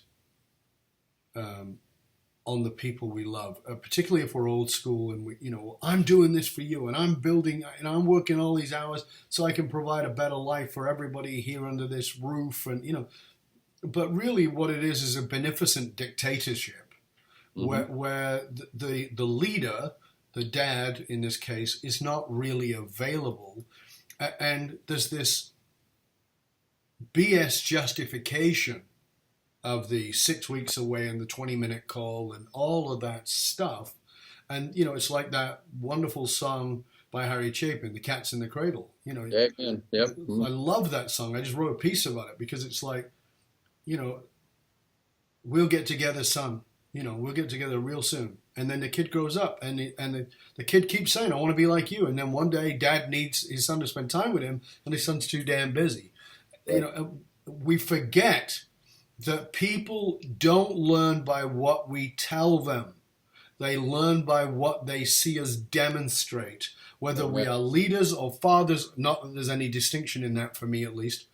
on the people we love, particularly if we're old school and I'm doing this for you, and I'm building and I'm working all these hours so I can provide a better life for everybody here under this roof, and but really what it is a beneficent dictatorship. Mm-hmm. where the leader, the dad in this case, is not really available, and there's this BS justification of the 6 weeks away and the 20-minute call and all of that stuff. And it's like that wonderful song by Harry Chapin, "The Cat's in the Cradle." Yep. Mm-hmm. I love that song. I just wrote a piece about it because it's like, we'll get together, son. We'll get together real soon. And then the kid grows up, and the kid keeps saying, "I want to be like you." And then one day, dad needs his son to spend time with him, and his son's too damn busy. Right. We forget that people don't learn by what we tell them. They learn by what they see us demonstrate, whether we are leaders or fathers. Not that there's any distinction in that for me, at least.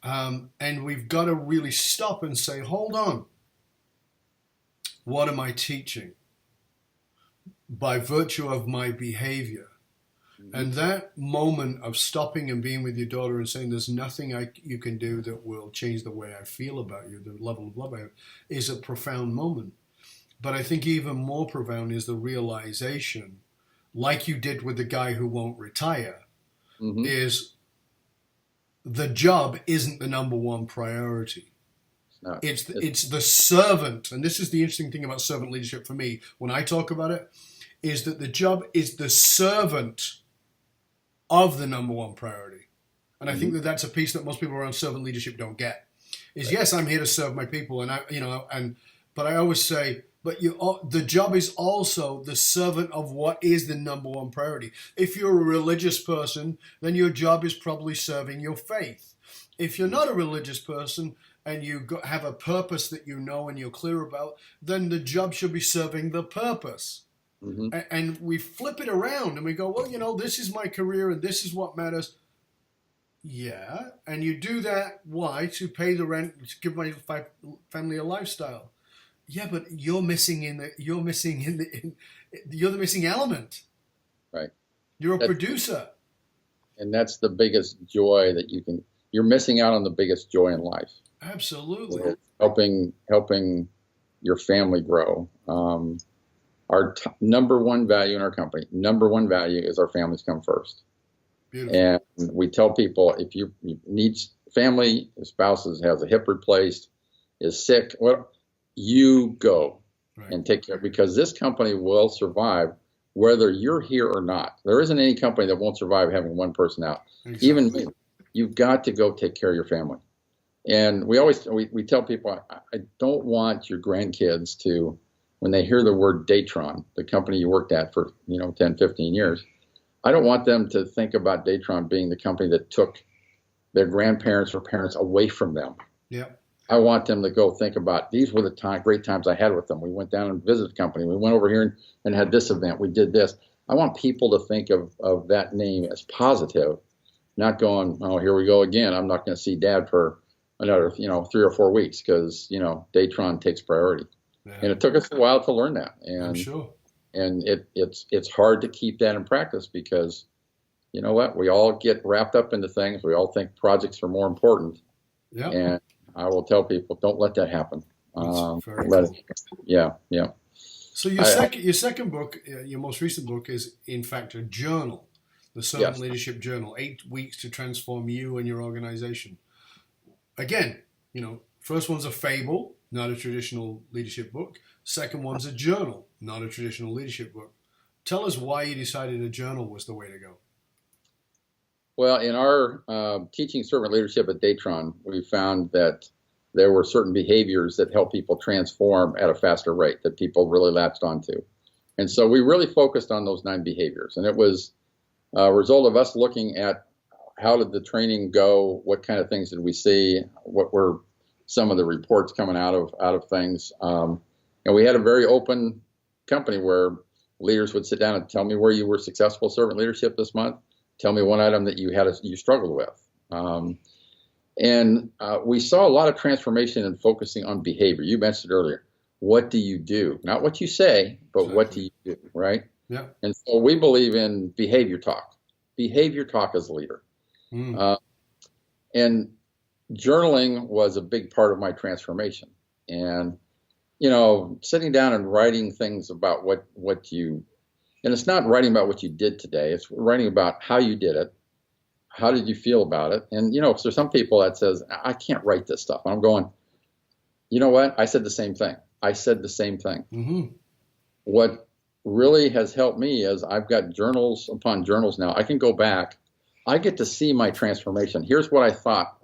And we've got to really stop and say, hold on. What am I teaching? By virtue of my behavior. Mm-hmm. And that moment of stopping and being with your daughter and saying there's nothing you can do that will change the way I feel about you, the level of love I have, is a profound moment. But I think even more profound is the realization, like you did with the guy who won't retire, is the job isn't the number one priority. not. It's the servant, and this is the interesting thing about servant leadership for me. When I talk about it, is that the job is the servant of the number one priority, and I think that that's a piece that most people around servant leadership don't get. Is yes, I'm here to serve my people, but I always say, but the job is also the servant of what is the number one priority. If you're a religious person, then your job is probably serving your faith. If you're not a religious person and you have a purpose that you know and you're clear about, then the job should be serving the purpose. Mm-hmm. And we flip it around and we go, well, this is my career and this is what matters. Yeah, and you do that, why? To pay the rent, to give my family a lifestyle. Yeah, but you're the missing element. Right. You're a producer. And that's the biggest joy that you're missing out on the biggest joy in life. Absolutely. Helping your family grow. Our number one value in our company, is our families come first. Beautiful. And we tell people, if you need family, spouses has a hip replaced, is sick, you go and take care, because this company will survive whether you're here or not. There isn't any company that won't survive having one person out. Exactly. Even me. You've got to go take care of your family. And we tell people, I don't want your grandkids to, when they hear the word Datron, the company you worked at for 10, 15 years, I don't want them to think about Datron being the company that took their grandparents or parents away from them. Yeah. I want them to go think about, these were the great times I had with them. We went down and visited the company. We went over here and had this event. We did this. I want people to think of that name as positive, not going, oh, here we go again. I'm not going to see Dad for another 3 or 4 weeks because Datron takes priority. Yeah. And it took us a while to learn that. And I'm sure. And it's hard to keep that in practice because, you know what, we all get wrapped up into things. We all think projects are more important. Yeah. And I will tell people, don't let that happen. Yeah. So your second book, your most recent book, is in fact a journal, the Servant Leadership Journal, 8 weeks to transform you and your organization. Again, first one's a fable, not a traditional leadership book. Second one's a journal, not a traditional leadership book. Tell us why you decided a journal was the way to go. Well, in our teaching servant leadership at Datron, we found that there were certain behaviors that help people transform at a faster rate that people really latched onto. And so we really focused on those 9 behaviors. And it was a result of us looking at how did the training go, what kind of things did we see, what were some of the reports coming out of things. And we had a very open company where leaders would sit down and tell me where you were successful servant leadership this month. Tell me one item that you struggled with. And we saw a lot of transformation in focusing on behavior. You mentioned earlier, what do you do? Not what you say, but exactly. What do you do, right? Yeah. And so we believe in behavior talk. Behavior talk as a leader. And journaling was a big part of my transformation. And, sitting down and writing things about what you, and it's not writing about what you did today, it's writing about how you did it. How did you feel about it? And, if there's some people that says, I can't write this stuff. And I'm going, you know what? I said the same thing. Mm-hmm. What really has helped me is I've got journals upon journals now. I can go back. I get to see my transformation. Here's what I thought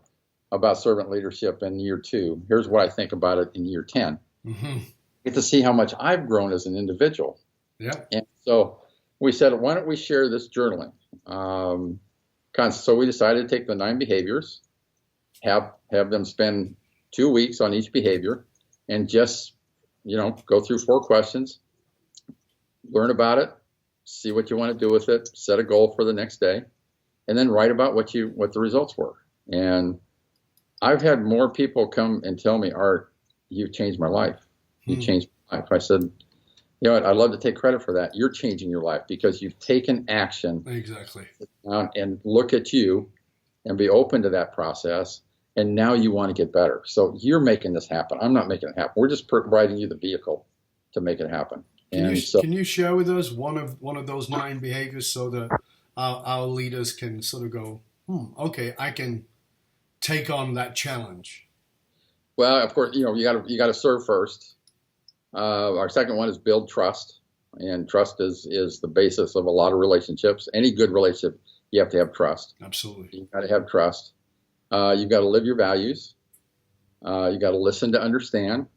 about servant leadership in year 2. Here's what I think about it in year 10. Mm-hmm. I get to see how much I've grown as an individual. Yeah. And so we said, why don't we share this journaling? So we decided to take the 9 behaviors, have them spend 2 weeks on each behavior, and just, go through 4 questions, learn about it, see what you want to do with it, set a goal for the next day, and then write about what the results were. And I've had more people come and tell me, Art, you've changed my life. You changed my life. I said, you know what? I'd love to take credit for that. You're changing your life because you've taken action. Exactly. And look at you and be open to that process. And now you want to get better. So you're making this happen. I'm not making it happen. We're just providing you the vehicle to make it happen. Can you share with us one of those 9 behaviors so that our leaders can sort of go, okay, I can take on that challenge? Well, of course, you got to serve first. Our second one is build trust, and trust is the basis of a lot of relationships. Any good relationship, you have to have trust. Absolutely. You got to have trust. You've got to live your values. You got to listen to understand.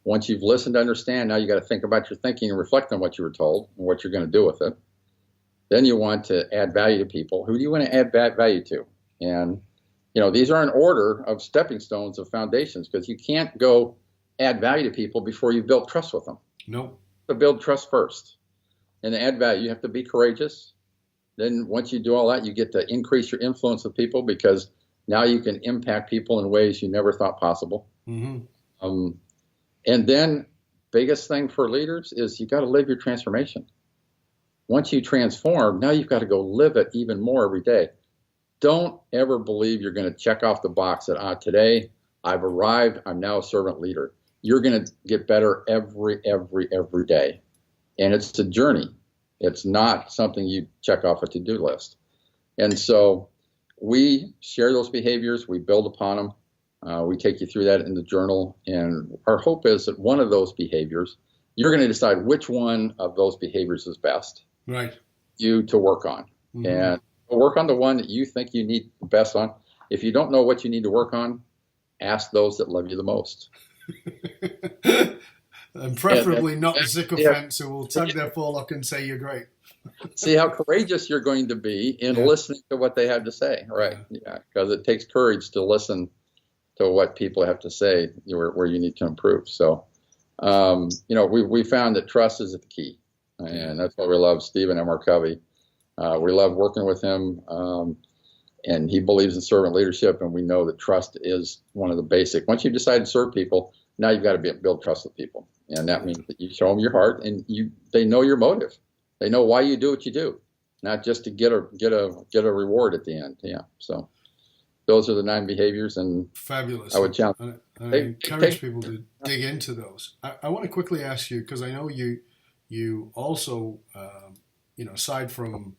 Once you've listened to understand, now you got to think about your thinking and reflect on what you were told and what you're going to do with it. Then you want to add value to people. Who do you want to add value to? And these are in order of stepping stones of foundations, because you can't go add value to people before you've built trust with them. No. To build trust first. And to add value, you have to be courageous. Then once you do all that, you get to increase your influence with people, because now you can impact people in ways you never thought possible. Mm-hmm. And then biggest thing for leaders is you got to live your transformation. Once you transform, now you've got to go live it even more every day. Don't ever believe you're going to check off the box that today I've arrived, I'm now a servant leader. You're going to get better every day. And it's a journey. It's not something you check off a to-do list. And so we share those behaviors, we build upon them. We take you through that in the journal. And our hope is that one of those behaviors, you're going to decide which one of those behaviors is best. Right. You to work on. Mm-hmm. And work on the one that you think you need the best on. If you don't know what you need to work on, ask those that love you the most. And preferably not the sycophants who will tug their forelock and say you're great. See how courageous you're going to be in listening to what they have to say. Right. Yeah. Because it takes courage to listen to what people have to say where you need to improve. So, we found that trust is the key. And that's why we love Stephen M. R. Covey. We love working with him, and he believes in servant leadership, and we know that trust is one of the basic. Once you decide to serve people, now you've got to build trust with people, and that means that you show them your heart, and they know your motive. They know why you do what you do, not just to get a reward at the end. Yeah, so those are the 9 behaviors, and fabulous. I would challenge. I encourage people to dig into those. I want to quickly ask you, because I know you also. Aside from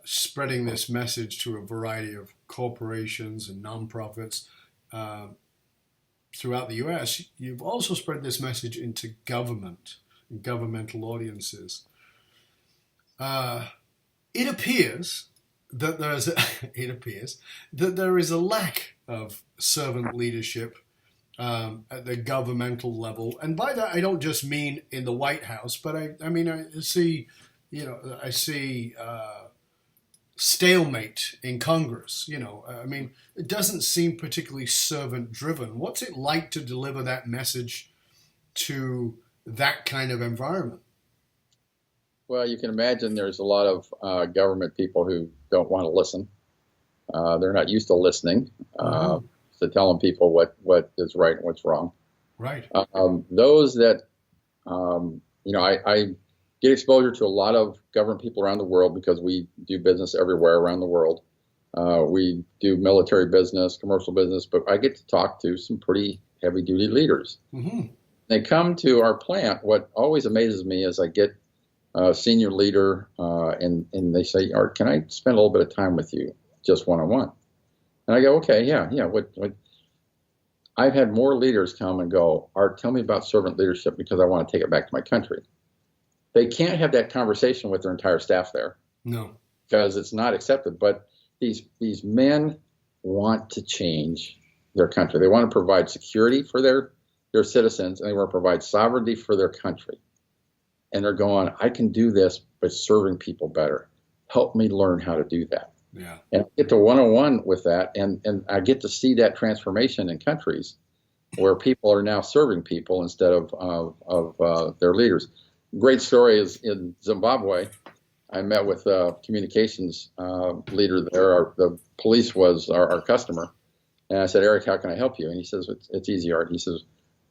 spreading this message to a variety of corporations and nonprofits throughout the U.S., you've also spread this message into government and governmental audiences. It appears that there is a lack of servant leadership at the governmental level, and by that I don't just mean in the White House, but I see. I see stalemate in Congress. It doesn't seem particularly servant-driven. What's it like to deliver that message to that kind of environment? Well, you can imagine there's a lot of government people who don't want to listen. They're not used to listening, to telling people what is right and what's wrong. Right. Those that, I get exposure to a lot of government people around the world because we do business everywhere around the world. We do military business, commercial business, but I get to talk to some pretty heavy-duty leaders. Mm-hmm. They come to our plant. What always amazes me is I get a senior leader, and they say, Art, can I spend a little bit of time with you, just one-on-one? And I go, okay, yeah. What? I've had more leaders come and go, Art, tell me about servant leadership because I want to take it back to my country. They can't have that conversation with their entire staff there. No. Because it's not accepted. But these men want to change their country. They want to provide security for their citizens, and they want to provide sovereignty for their country. And they're going, I can do this by serving people better. Help me learn how to do that. Yeah. And I get to one-on-one with that, and I get to see that transformation in countries where people are now serving people instead of their leaders. Great story is in Zimbabwe. I met with a communications leader there. The police was our customer. And I said, Eric, how can I help you? And he says, it's easy, Art. He says,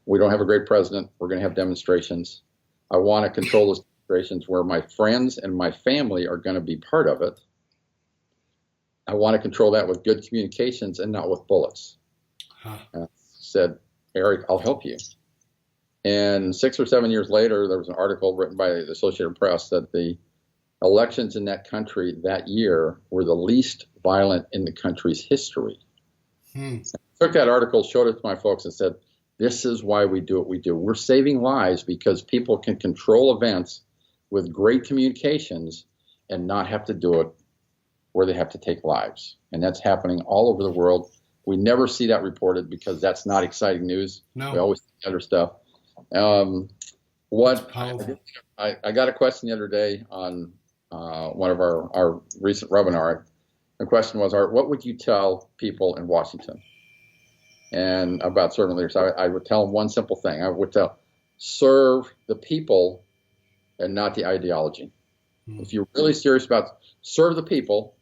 we don't have a great president. We're going to have demonstrations. I want to control those demonstrations where my friends and my family are going to be part of it. I want to control that with good communications and not with bullets. Huh. And I said, Eric, I'll help you. And 6 or 7 years later, there was an article written by the Associated Press that the elections in that country that year were the least violent in the country's history. took that article, showed it to my folks, and said, this is why we do what we do. We're saving lives because people can control events with great communications and not have to do it where they have to take lives. And that's happening all over the world. We never see that reported because that's not exciting news. No. We always see other stuff. I got a question the other day on one of our recent webinar. The question was, Art, what would you tell people in Washington and about servant leaders? I would tell them one simple thing. I would tell, serve the people and not the ideology. If you're really serious about serve the people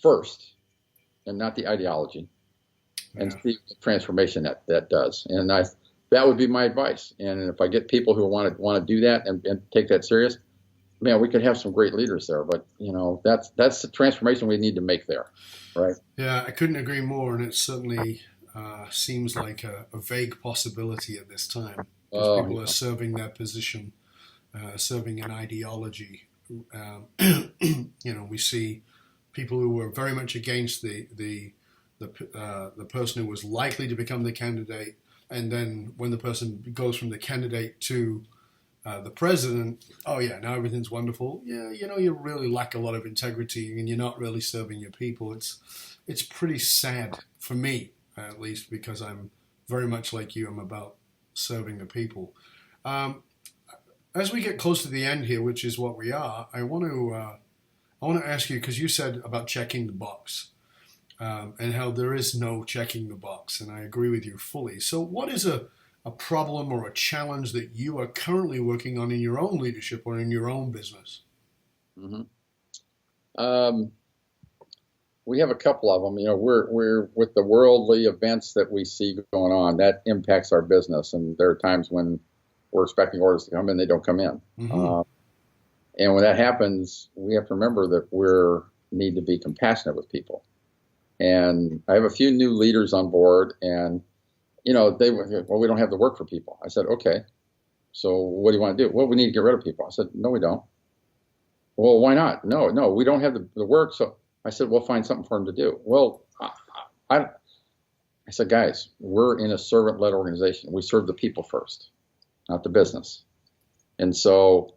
first and not the ideology, and see the transformation that does. And that would be my advice. And if I get people who want to do that and take that serious, man, we could have some great leaders there. But that's the transformation we need to make there, right? Yeah, I couldn't agree more. And it certainly seems like a vague possibility at this time. Because people are serving their position, serving an ideology. We see people who were very much against the person who was likely to become the candidate, and then when the person goes from the candidate to the president, oh yeah, now everything's wonderful. Yeah, you really lack a lot of integrity, and you're not really serving your people. It's pretty sad for me, at least, because I'm very much like you. I'm about serving the people. As we get close to the end here, which is what we are, I want to ask you, because you said about checking the box. And how there is no checking the box, and I agree with you fully. So what is a problem or a challenge that you are currently working on in your own leadership or in your own business? Mm-hmm. We have a couple of them. We're with the worldly events that we see going on, that impacts our business, and there are times when we're expecting orders to come in, they don't come in. Mm-hmm. And when that happens, we have to remember that we need to be compassionate with people. And I have a few new leaders on board, and they were, well, we don't have the work for people. I said, okay, so what do you want to do? Well, we need to get rid of people. I said, no, we don't. Well, why not? No, we don't have the work. So I said, we'll find something for them to do. Well, I said, guys, we're in a servant-led organization. We serve the people first, not the business. And so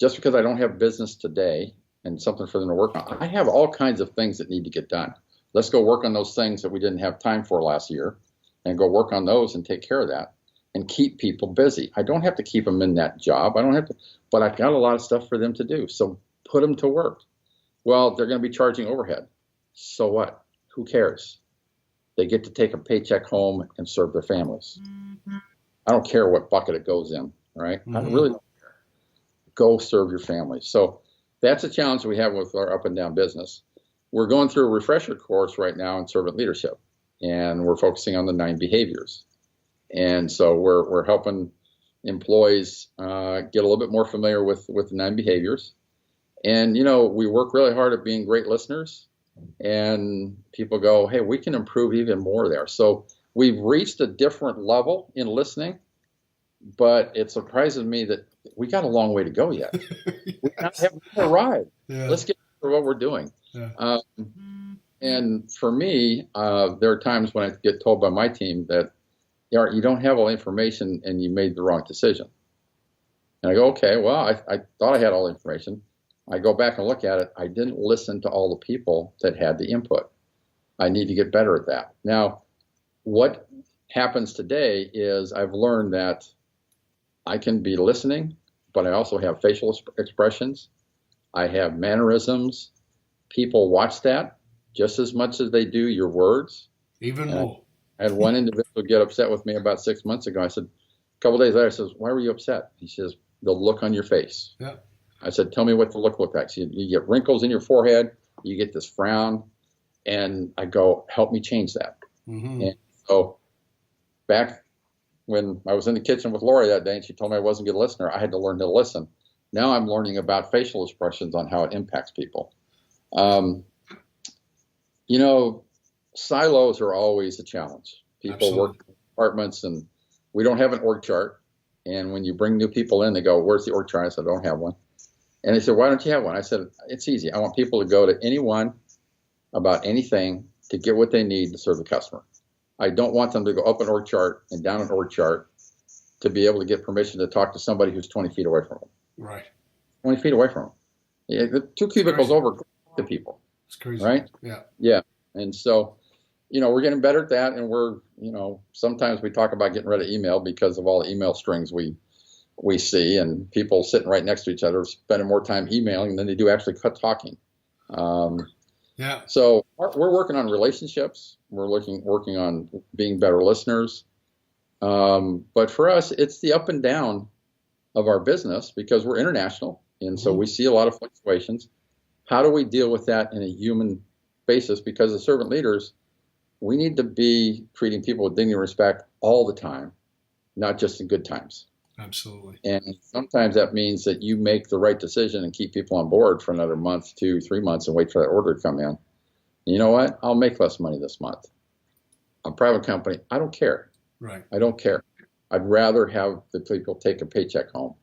just because I don't have business today and something for them to work on, I have all kinds of things that need to get done. Let's go work on those things that we didn't have time for last year and go work on those and take care of that and keep people busy. I don't have to keep them in that job. I don't have to, but I've got a lot of stuff for them to do. So put them to work. Well, they're going to be charging overhead. So what? Who cares? They get to take a paycheck home and serve their families. Mm-hmm. I don't care what bucket it goes in, right? Mm-hmm. I really don't care. Go serve your family. So that's a challenge we have with our up and down business. We're going through a refresher course right now in servant leadership, and we're focusing on the 9 behaviors. And so we're helping employees get a little bit more familiar with the 9 behaviors. And, we work really hard at being great listeners, and people go, hey, we can improve even more there. So we've reached a different level in listening, but it surprises me that we got a long way to go yet. We haven't arrived. Yeah. Let's get to what we're doing. Yeah. And for me, there are times when I get told by my team that you don't have all the information and you made the wrong decision. And I go, okay, well, I thought I had all the information. I go back and look at it. I didn't listen to all the people that had the input. I need to get better at that. Now, what happens today is I've learned that I can be listening, but I also have facial expressions. I have mannerisms. People watch that just as much as they do your words. Even more. I had one individual get upset with me about 6 months ago. I said, a couple of days later, I says, why were you upset? He says, the look on your face. Yeah. I said, tell me what the look looked like. So you get wrinkles in your forehead, you get this frown, and I go, help me change that. Mm-hmm. And so back when I was in the kitchen with Lori that day and she told me I wasn't a good listener, I had to learn to listen. Now I'm learning about facial expressions on how it impacts people. Silos are always a challenge. People Absolutely. Work in departments and we don't have an org chart. And when you bring new people in, they go, where's the org chart? I said, I don't have one. And they said, why don't you have one? I said, it's easy. I want people to go to anyone about anything to get what they need to serve the customer. I don't want them to go up an org chart and down an org chart to be able to get permission to talk to somebody who's 20 feet away from them. Right. 20 feet away from them. Yeah, the 2 cubicles over to people. It's crazy. Right? Yeah. Yeah. And so, we're getting better at that. And we're, sometimes we talk about getting rid of email because of all the email strings we see, and people sitting right next to each other spending more time emailing than they do actually talking. Yeah. So we're working on relationships. We're working on being better listeners. But for us, it's the up and down of our business because we're international. And so we see a lot of fluctuations. How do we deal with that in a human basis? Because as servant leaders, we need to be treating people with dignity and respect all the time, not just in good times. Absolutely. And sometimes that means that you make the right decision and keep people on board for another month, 2, 3 months, and wait for that order to come in. And you know what? I'll make less money this month. A private company, I don't care. Right. I don't care. I'd rather have the people take a paycheck home.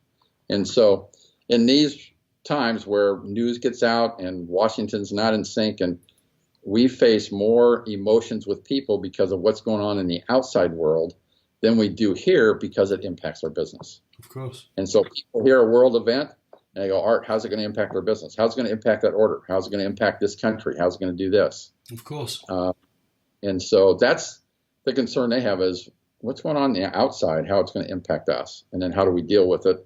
And so in these times where news gets out and Washington's not in sync and we face more emotions with people because of what's going on in the outside world than we do here because it impacts our business. Of course. And so people hear a world event and they go, Art, how's it going to impact our business? How's it going to impact that order? How's it going to impact this country? How's it going to do this? Of course. And so that's the concern they have is what's going on the outside, how it's going to impact us. And then how do we deal with it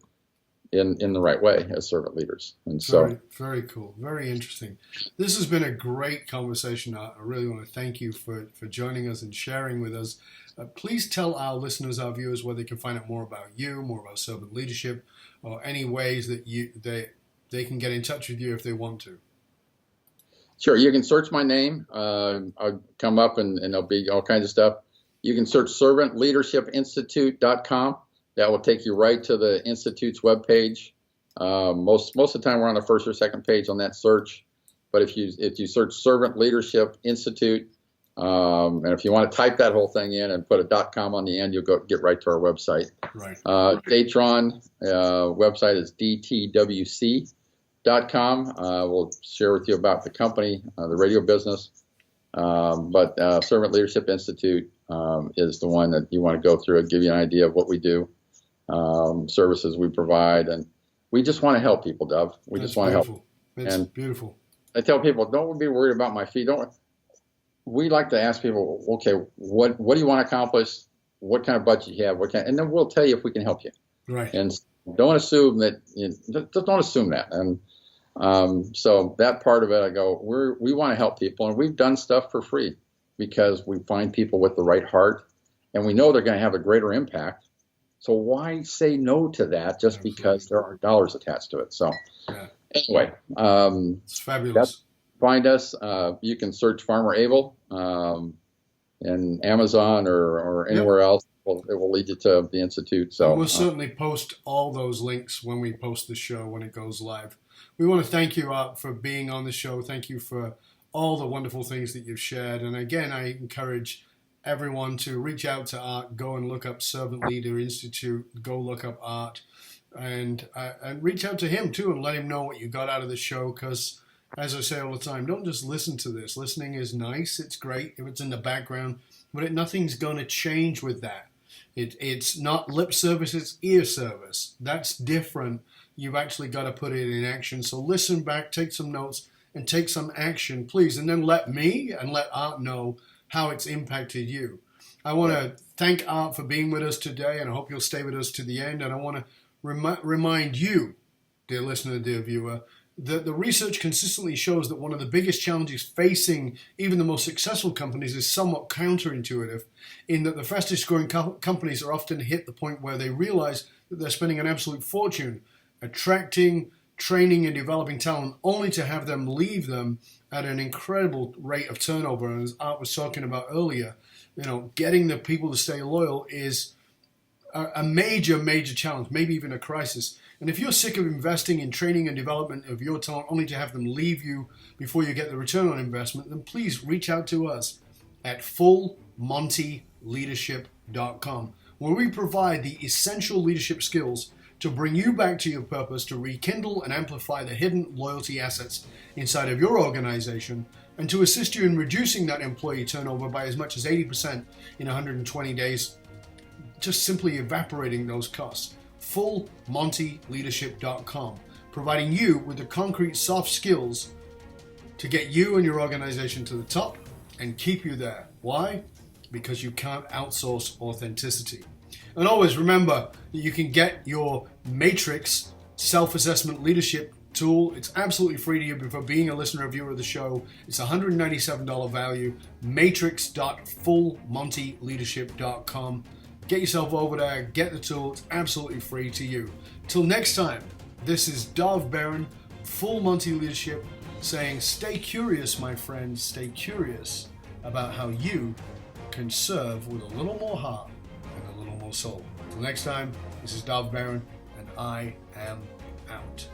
in the right way as servant leaders? And so very cool. Very interesting. This has been a great conversation. I really want to thank you for joining us and sharing with us. Please tell our listeners, our viewers, where they can find out more about you, more about servant leadership, or any ways that they can get in touch with you if they want to. Sure. You can search my name. I'll come up and there'll be all kinds of stuff. You can search servantleadershipinstitute.com. That will take you right to the Institute's webpage. Most of the time we're on the first or second page on that search. But if you search Servant Leadership Institute, and if you want to type that whole thing in and put a .com on the end, you'll get right to our website. Right. Datron website is dtwc.com. We'll share with you about the company, the radio business. But Servant Leadership Institute is the one that you want to go through and give you an idea of what we do, services we provide, and we just want to help people, Dove. We just want to help. It's beautiful. I tell people, don't be worried about my fee. We like to ask people, okay, what do you want to accomplish? What kind of budget you have? And then we'll tell you if we can help you. Right. And don't assume that. Just don't assume that. And so that part of it, I go, we want to help people, and we've done stuff for free because we find people with the right heart, and we know they're going to have a greater impact. So why say no to that just because there are dollars attached to it? So anyway, it's fabulous. Find us. You can search Farmer Able in Amazon or anywhere else. It will lead you to the Institute. So we'll certainly post all those links when we post the show when it goes live. We want to thank you, Art, for being on the show. Thank you for all the wonderful things that you've shared. And again, I encourage everyone to reach out to Art. Go and look up Servant Leader Institute. Go look up Art, and reach out to him too, and let him know what you got out of the show. Because, as I say all the time, don't just listen to this. Listening is nice. It's great if it's in the background, but nothing's going to change with that. It's not lip service, it's ear service. That's different. You've actually got to put it in action. So listen back, take some notes, and take some action, please. And then let me and let Art know how it's impacted you. I want to thank Art for being with us today, and I hope you'll stay with us to the end. And I want to remind you, dear listener, dear viewer, that the research consistently shows that one of the biggest challenges facing even the most successful companies is somewhat counterintuitive, in that the fastest growing companies are often hit the point where they realize that they're spending an absolute fortune attracting, training, and developing talent, only to have them leave them at an incredible rate of turnover. And as Art was talking about earlier, getting the people to stay loyal is a major, major challenge, maybe even a crisis. And if you're sick of investing in training and development of your talent only to have them leave you before you get the return on investment, then please reach out to us at fullmontyleadership.com, where we provide the essential leadership skills to bring you back to your purpose, to rekindle and amplify the hidden loyalty assets inside of your organization, And to assist you in reducing that employee turnover by as much as 80% in 120 days, just simply evaporating those costs, fullmontyleadership.com, providing you with the concrete soft skills to get you and your organization to the top and keep you there. Why? Because you can't outsource authenticity. And always remember that you can get your Matrix self-assessment leadership tool. It's absolutely free to you for being a listener or viewer of the show. It's $197 value, matrix.fullmontyleadership.com. Get yourself over there, get the tool. It's absolutely free to you. Till next time, this is Dov Baron, Full Monty Leadership, saying stay curious, my friends, stay curious about how you can serve with a little more heart and a little more soul. Till next time, this is Dov Baron, and I am out.